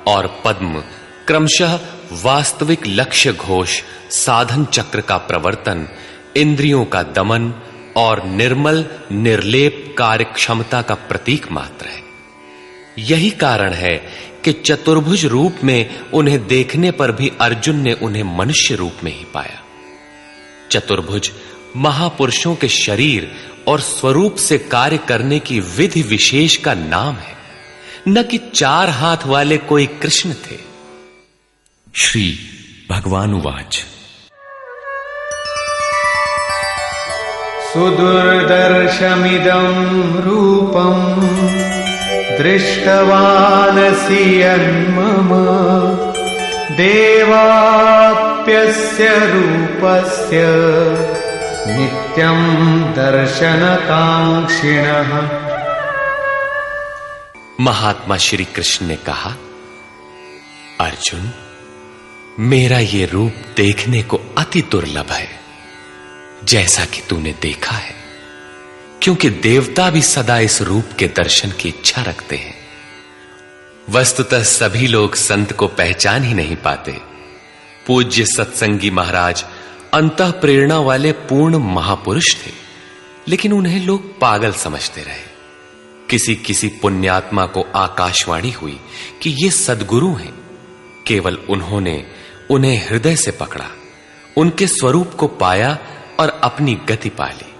और पद्म क्रमशः वास्तविक लक्ष्य घोष, साधन चक्र का प्रवर्तन, इंद्रियों का दमन और निर्मल निर्लेप कार्य क्षमता का प्रतीक मात्र है। यही कारण है कि चतुर्भुज रूप में उन्हें देखने पर भी अर्जुन ने उन्हें मनुष्य रूप में ही पाया। चतुर्भुज महापुरुषों के शरीर और स्वरूप से कार्य करने की विधि विशेष का नाम है, न कि चार हाथ वाले कोई कृष्ण थे। श्री भगवानुवाच, सुदुर्दर्शमिदं रूपं दृष्टवानसि यन्मम देवाप्यस्य रूपस्य नित्यं दर्शनकांक्षिणः। महात्मा श्री कृष्ण ने कहा, अर्जुन, मेरा ये रूप देखने को अति दुर्लभ है, जैसा कि तूने देखा है, क्योंकि देवता भी सदा इस रूप के दर्शन की इच्छा रखते हैं। वस्तुतः सभी लोग संत को पहचान ही नहीं पाते। पूज्य सत्संगी महाराज अंतः प्रेरणा वाले पूर्ण महापुरुष थे, लेकिन उन्हें लोग पागल समझते रहे। किसी किसी पुण्यात्मा को आकाशवाणी हुई कि ये सद्गुरु हैं। केवल उन्होंने उन्हें हृदय से पकड़ा, उनके स्वरूप को पाया और अपनी गति पा ली।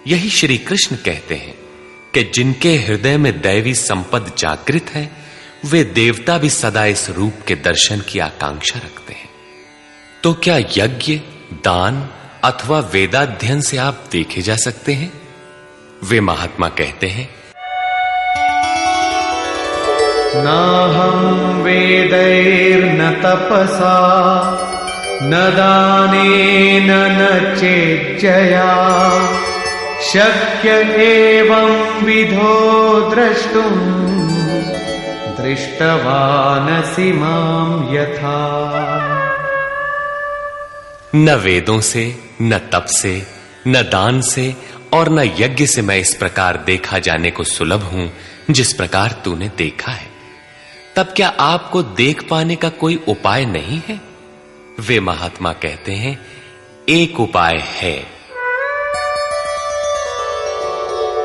यही श्री कृष्ण कहते हैं कि जिनके हृदय में दैवी संपद जागृत है, वे देवता भी सदा इस रूप के दर्शन की आकांक्षा रखते हैं। तो क्या यज्ञ, दान अथवा वेदाध्ययन से आप देखे जा सकते हैं? वे महात्मा कहते हैं, नाहं वेदैर्न तपसा न दानेन न चेज्जया शक्य एवं विधो द्रष्टुम् दृष्टवानसि मां यथा। न वेदों से, न तप से, न दान से और न यज्ञ से मैं इस प्रकार देखा जाने को सुलभ हूं जिस प्रकार तूने देखा है। तब क्या आपको देख पाने का कोई उपाय नहीं है? वे महात्मा कहते हैं, एक उपाय है।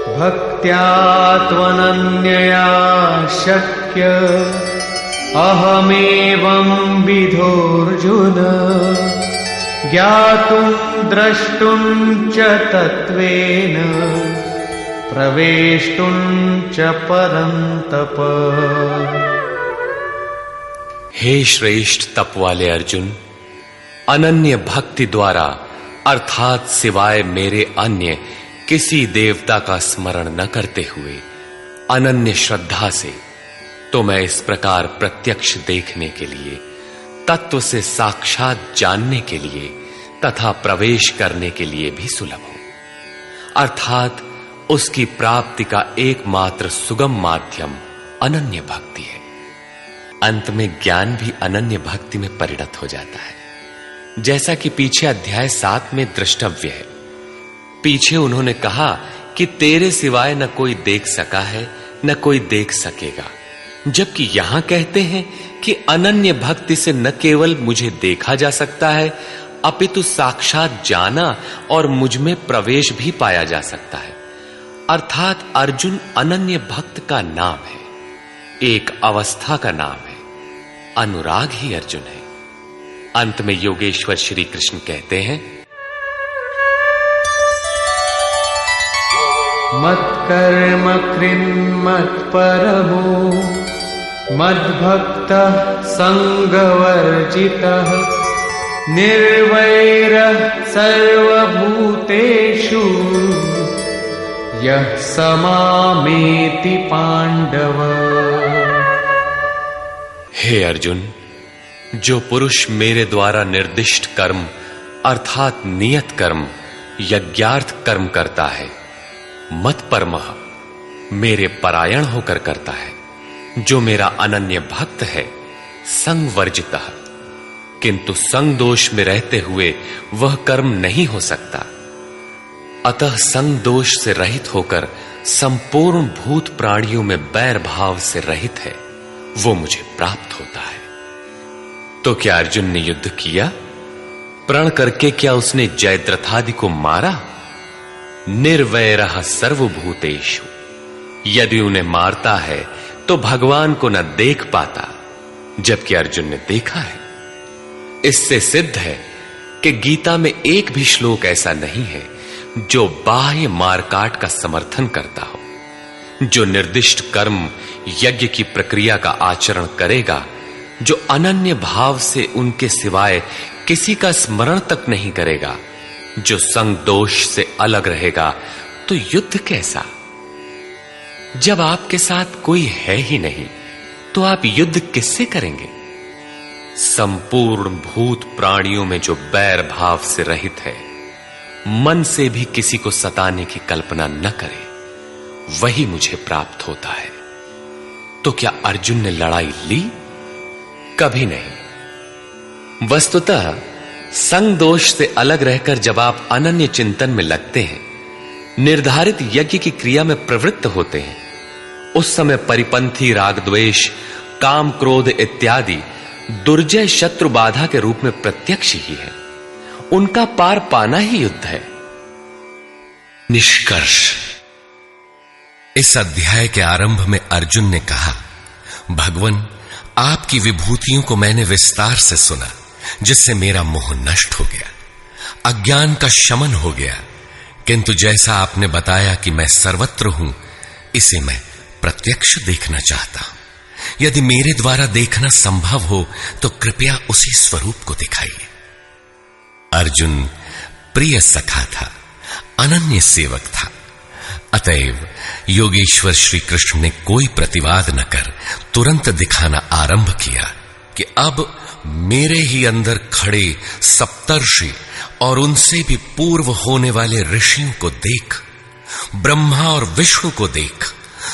भक्त्या त्वनन्यया शक्य अहमेवं विधोऽर्जुन ज्ञातुं द्रष्टुं च तत्त्वेन प्रवेष्टुं च परन्तप। हे श्रेष्ठ तप वाले अर्जुन, अनन्य भक्ति द्वारा अर्थात सिवाय मेरे अन्य किसी देवता का स्मरण न करते हुए अनन्य श्रद्धा से तो मैं इस प्रकार प्रत्यक्ष देखने के लिए, तत्व से साक्षात जानने के लिए तथा प्रवेश करने के लिए भी सुलभ हूं। अर्थात उसकी प्राप्ति का एकमात्र सुगम माध्यम अनन्य भक्ति है। अंत में ज्ञान भी अनन्य भक्ति में परिणत हो जाता है, जैसा कि पीछे अध्याय 7 में द्रष्टव्य है। पीछे उन्होंने कहा कि तेरे सिवाय न कोई देख सका है न कोई देख सकेगा, जबकि यहां कहते हैं कि अनन्य भक्ति से न केवल मुझे देखा जा सकता है अपितु साक्षात जाना और मुझ में प्रवेश भी पाया जा सकता है। अर्थात अर्जुन अनन्य भक्त का नाम है, एक अवस्था का नाम है। अनुराग ही अर्जुन है। अंत में योगेश्वर श्री कृष्ण कहते हैं, मत्कर्म कृन्मत्परमो मद्भक्तः संगवर्जितः निर्वैरः सर्वभूतेषु यः स मामेति पांडव। हे अर्जुन, जो पुरुष मेरे द्वारा निर्दिष्ट कर्म अर्थात नियत कर्म यज्ञार्थ कर्म करता है, मत्परमः मेरे परायण होकर करता है, जो मेरा अनन्य भक्त है, संगवर्जितः किंतु संग दोष में रहते हुए वह कर्म नहीं हो सकता, अतः संग दोष से रहित होकर संपूर्ण भूत प्राणियों में बैर भाव से रहित है, वो मुझे प्राप्त होता है। तो क्या अर्जुन ने युद्ध किया? प्रण करके क्या उसने जयद्रथादि को मारा? निर्वैरः सर्वभूतेषु, यदि उन्हें मारता है तो भगवान को न देख पाता, जबकि अर्जुन ने देखा है। इससे सिद्ध है कि गीता में एक भी श्लोक ऐसा नहीं है जो बाह्य मारकाट का समर्थन करता हो। जो निर्दिष्ट कर्म यज्ञ की प्रक्रिया का आचरण करेगा, जो अनन्य भाव से उनके सिवाय किसी का स्मरण तक नहीं करेगा, जो संग दोष से अलग रहेगा, तो युद्ध कैसा? जब आपके साथ कोई है ही नहीं तो आप युद्ध किससे करेंगे? संपूर्ण भूत प्राणियों में जो बैर भाव से रहित है, मन से भी किसी को सताने की कल्पना न करे, वही मुझे प्राप्त होता है। तो क्या अर्जुन ने लड़ाई ली? कभी नहीं। वस्तुतः संग दोष से अलग रहकर जब आप अनन्य चिंतन में लगते हैं, निर्धारित यज्ञ की क्रिया में प्रवृत्त होते हैं, उस समय परिपंथी राग द्वेष काम क्रोध इत्यादि दुर्जय शत्रु बाधा के रूप में प्रत्यक्ष ही है। उनका पार पाना ही युद्ध है। निष्कर्ष, इस अध्याय के आरंभ में अर्जुन ने कहा, भगवन, आपकी विभूतियों को मैंने विस्तार से सुना, जिससे मेरा मोह नष्ट हो गया, अज्ञान का शमन हो गया, किंतु जैसा आपने बताया कि मैं सर्वत्र हूं, इसे मैं प्रत्यक्ष देखना चाहता हूं। यदि मेरे द्वारा देखना संभव हो तो कृपया उसी स्वरूप को दिखाइए। अर्जुन प्रिय सखा था, अनन्य सेवक था। अतएव योगेश्वर श्री कृष्ण ने कोई प्रतिवाद न कर तुरंत दिखाना आरंभ किया कि अब मेरे ही अंदर खड़े सप्तर्षि और उनसे भी पूर्व होने वाले ऋषियों को देख, ब्रह्मा और विष्णु को देख,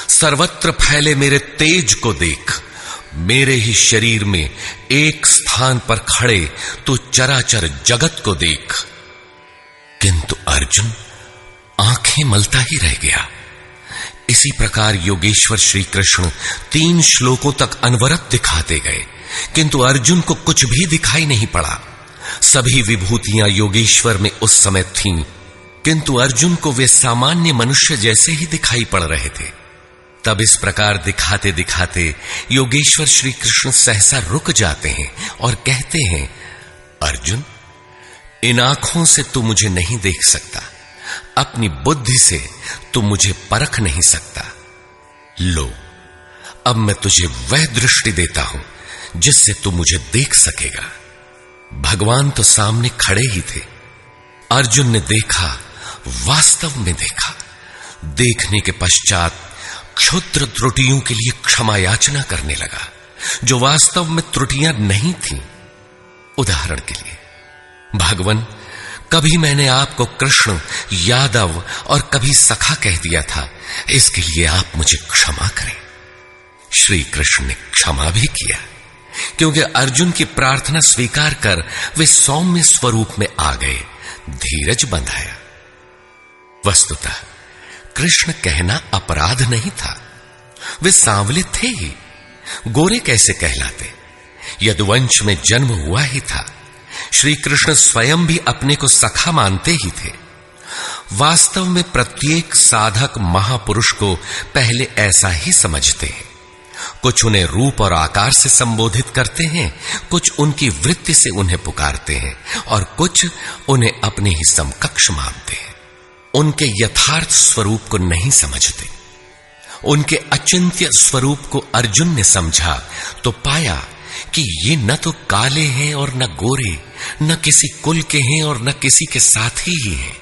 सर्वत्र फैले मेरे तेज को देख, मेरे ही शरीर में एक स्थान पर खड़े तो चराचर जगत को देख। किंतु अर्जुन आंखें मलता ही रह गया। इसी प्रकार योगेश्वर श्री कृष्ण 3 श्लोकों तक अनवरत दिखाते गए, किंतु अर्जुन को कुछ भी दिखाई नहीं पड़ा। सभी विभूतियां योगेश्वर में उस समय थीं, किंतु अर्जुन को वे सामान्य मनुष्य जैसे ही दिखाई पड़ रहे थे। तब इस प्रकार दिखाते दिखाते योगेश्वर श्री कृष्ण सहसा रुक जाते हैं और कहते हैं, अर्जुन, इन आंखों से तू मुझे नहीं देख सकता, अपनी बुद्धि से तू मुझे परख नहीं सकता। लो, अब मैं तुझे वह दृष्टि देता हूं जिससे तू मुझे देख सकेगा। भगवान तो सामने खड़े ही थे। अर्जुन ने देखा, वास्तव में देखा। देखने के पश्चात क्षुद्र त्रुटियों के लिए क्षमा याचना करने लगा, जो वास्तव में त्रुटियां नहीं थीं। उदाहरण के लिए, भगवान, कभी मैंने आपको कृष्ण, यादव और कभी सखा कह दिया था, इसके लिए आप मुझे क्षमा करें। श्री कृष्ण ने क्षमा भी किया, क्योंकि अर्जुन की प्रार्थना स्वीकार कर वे सौम्य स्वरूप में आ गए, धीरज बंधाया। वस्तुतः कृष्ण कहना अपराध नहीं था। वे सांवले थे ही, गोरे कैसे कहलाते? यदुवंश में जन्म हुआ ही था। श्री कृष्ण स्वयं भी अपने को सखा मानते ही थे। वास्तव में प्रत्येक साधक महापुरुष को पहले ऐसा ही समझते हैं। कुछ उन्हें रूप और आकार से संबोधित करते हैं, कुछ उनकी वृत्ति से उन्हें पुकारते हैं और कुछ उन्हें अपने ही समकक्ष मानते हैं। उनके यथार्थ स्वरूप को नहीं समझते। उनके अचिंत्य स्वरूप को अर्जुन ने समझा तो पाया कि ये न तो काले हैं और न गोरे, न किसी कुल के हैं और न किसी के साथी ही हैं।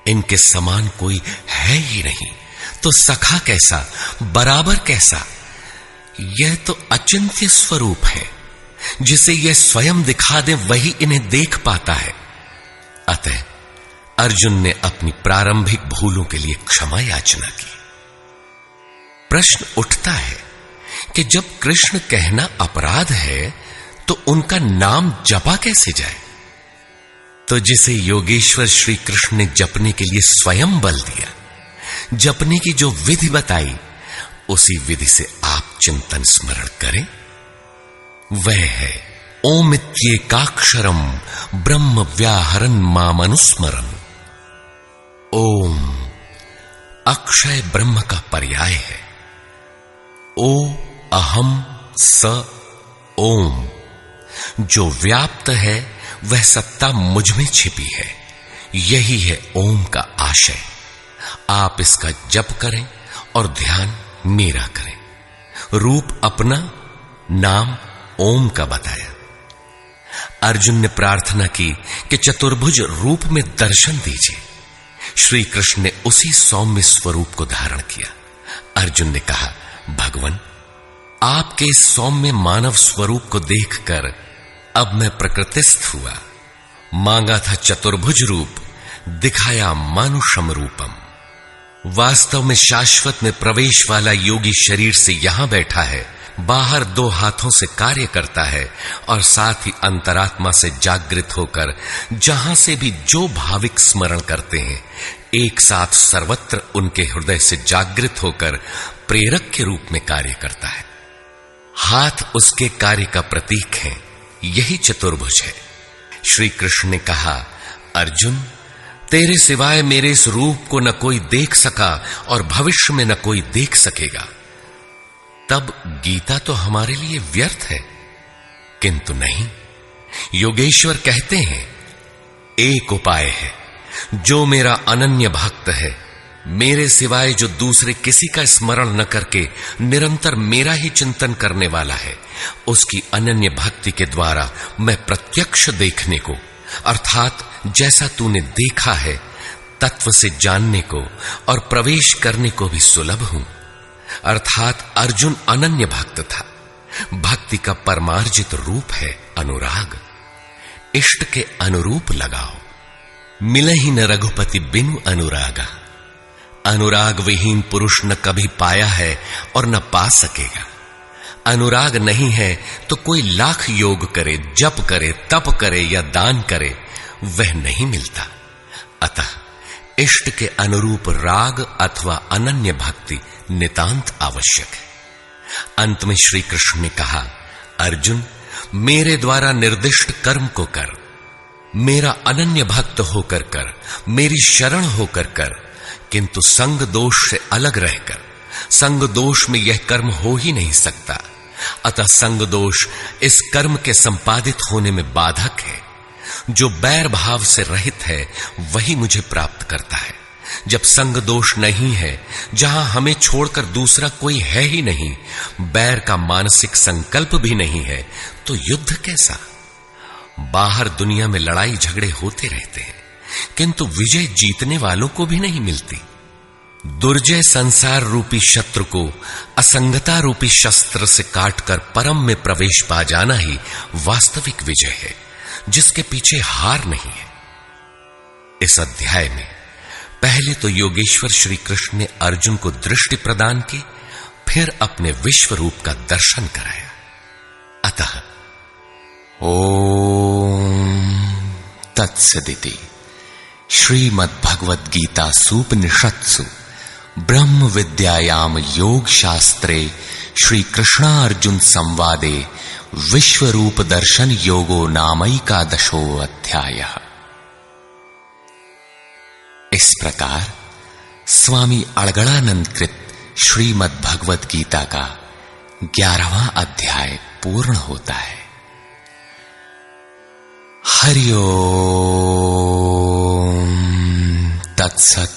इनके समान कोई है ही नहीं, तो सखा कैसा, बराबर कैसा? यह तो अचिंत्य स्वरूप है। जिसे यह स्वयं दिखा दे वही इन्हें देख पाता है। अतः अर्जुन ने अपनी प्रारंभिक भूलों के लिए क्षमा याचना की। प्रश्न उठता है कि जब कृष्ण कहना अपराध है तो उनका नाम जपा कैसे जाए? तो जिसे योगेश्वर श्री कृष्ण ने जपने के लिए स्वयं बल दिया, जपने की जो विधि बताई, उसी विधि से आप चिंतन स्मरण करें। वह है ओमित्येकाक्षरम ब्रह्म व्याहरन् मामनुस्मरन्। ओम अक्षय ब्रह्म का पर्याय है। ओ अहम स ओम, जो व्याप्त है वह सत्ता मुझ में छिपी है। यही है ओम का आशय। आप इसका जप करें और ध्यान मेरा करें। रूप अपना, नाम ओम का बताया। अर्जुन ने प्रार्थना की कि चतुर्भुज रूप में दर्शन दीजिए। श्री कृष्ण ने उसी सौम्य स्वरूप को धारण किया। अर्जुन ने कहा, भगवान, आपके इस सौम्य मानव स्वरूप को देखकर अब मैं प्रकृतिस्थ हुआ। मांगा था चतुर्भुज रूप, दिखाया मानुषम रूपम। वास्तव में शाश्वत में प्रवेश वाला योगी शरीर से यहां बैठा है, बाहर दो हाथों से कार्य करता है और साथ ही अंतरात्मा से जागृत होकर जहां से भी जो भाविक स्मरण करते हैं, एक साथ सर्वत्र उनके हृदय से जागृत होकर प्रेरक के रूप में कार्य करता है। हाथ उसके कार्य का प्रतीक है। यही चतुर्भुज है। श्री कृष्ण ने कहा, अर्जुन, तेरे सिवाय मेरे इस रूप को न कोई देख सका और भविष्य में न कोई देख सकेगा। तब गीता तो हमारे लिए व्यर्थ है। किंतु नहीं, योगेश्वर कहते हैं, एक उपाय है। जो मेरा अनन्य भक्त है, मेरे सिवाय जो दूसरे किसी का स्मरण न करके निरंतर मेरा ही चिंतन करने वाला है, उसकी अनन्य भक्ति के द्वारा मैं प्रत्यक्ष देखने को, अर्थात जैसा तूने देखा है तत्व से जानने को और प्रवेश करने को भी सुलभ हूं। अर्थात अर्जुन अनन्य भक्त था। भक्ति का परमार्जित रूप है अनुराग। इष्ट के अनुरूप लगाओ। मिले ही न रघुपति बिनु अनुरागा। अनुराग विहीन पुरुष न कभी पाया है और न पा सकेगा। अनुराग नहीं है तो कोई लाख योग करे, जप करे, तप करे या दान करे, वह नहीं मिलता। अतः इष्ट के अनुरूप राग अथवा अनन्य भक्ति नितांत आवश्यक है। अंत में श्री कृष्ण ने कहा, अर्जुन, मेरे द्वारा निर्दिष्ट कर्म को कर, मेरा अनन्य भक्त होकर कर, मेरी शरण होकर कर, किंतु संग दोष से अलग रहकर, संग दोष में यह कर्म हो ही नहीं सकता। अतः संग दोष इस कर्म के संपादित होने में बाधक है। जो बैर भाव से रहित है वही मुझे प्राप्त करता है। जब संग दोष नहीं है, जहां हमें छोड़कर दूसरा कोई है ही नहीं, बैर का मानसिक संकल्प भी नहीं है, तो युद्ध कैसा? बाहर दुनिया में लड़ाई झगड़े होते रहते हैं, किंतु विजय जीतने वालों को भी नहीं मिलती। दुर्जय संसार रूपी शत्रु को असंगता रूपी शस्त्र से काटकर परम में प्रवेश पा जाना ही वास्तविक विजय है, जिसके पीछे हार नहीं है। इस अध्याय में पहले तो योगेश्वर श्री कृष्ण ने अर्जुन को दृष्टि प्रदान की, फिर अपने विश्व रूप का दर्शन कराया। अतः ओम तत्सदिति श्रीमद्भगवद गीता सूपनिषत्सु ब्रह्म विद्यायाम योग शास्त्रे श्री कृष्णार्जुन संवादे विश्व रूप दर्शन योगो नामैकादशो अध्यायः। इस प्रकार स्वामी अड़गड़ानंद कृत श्रीमद् भगवद गीता का 11वां अध्याय पूर्ण होता है। हरि ओम तत्सत।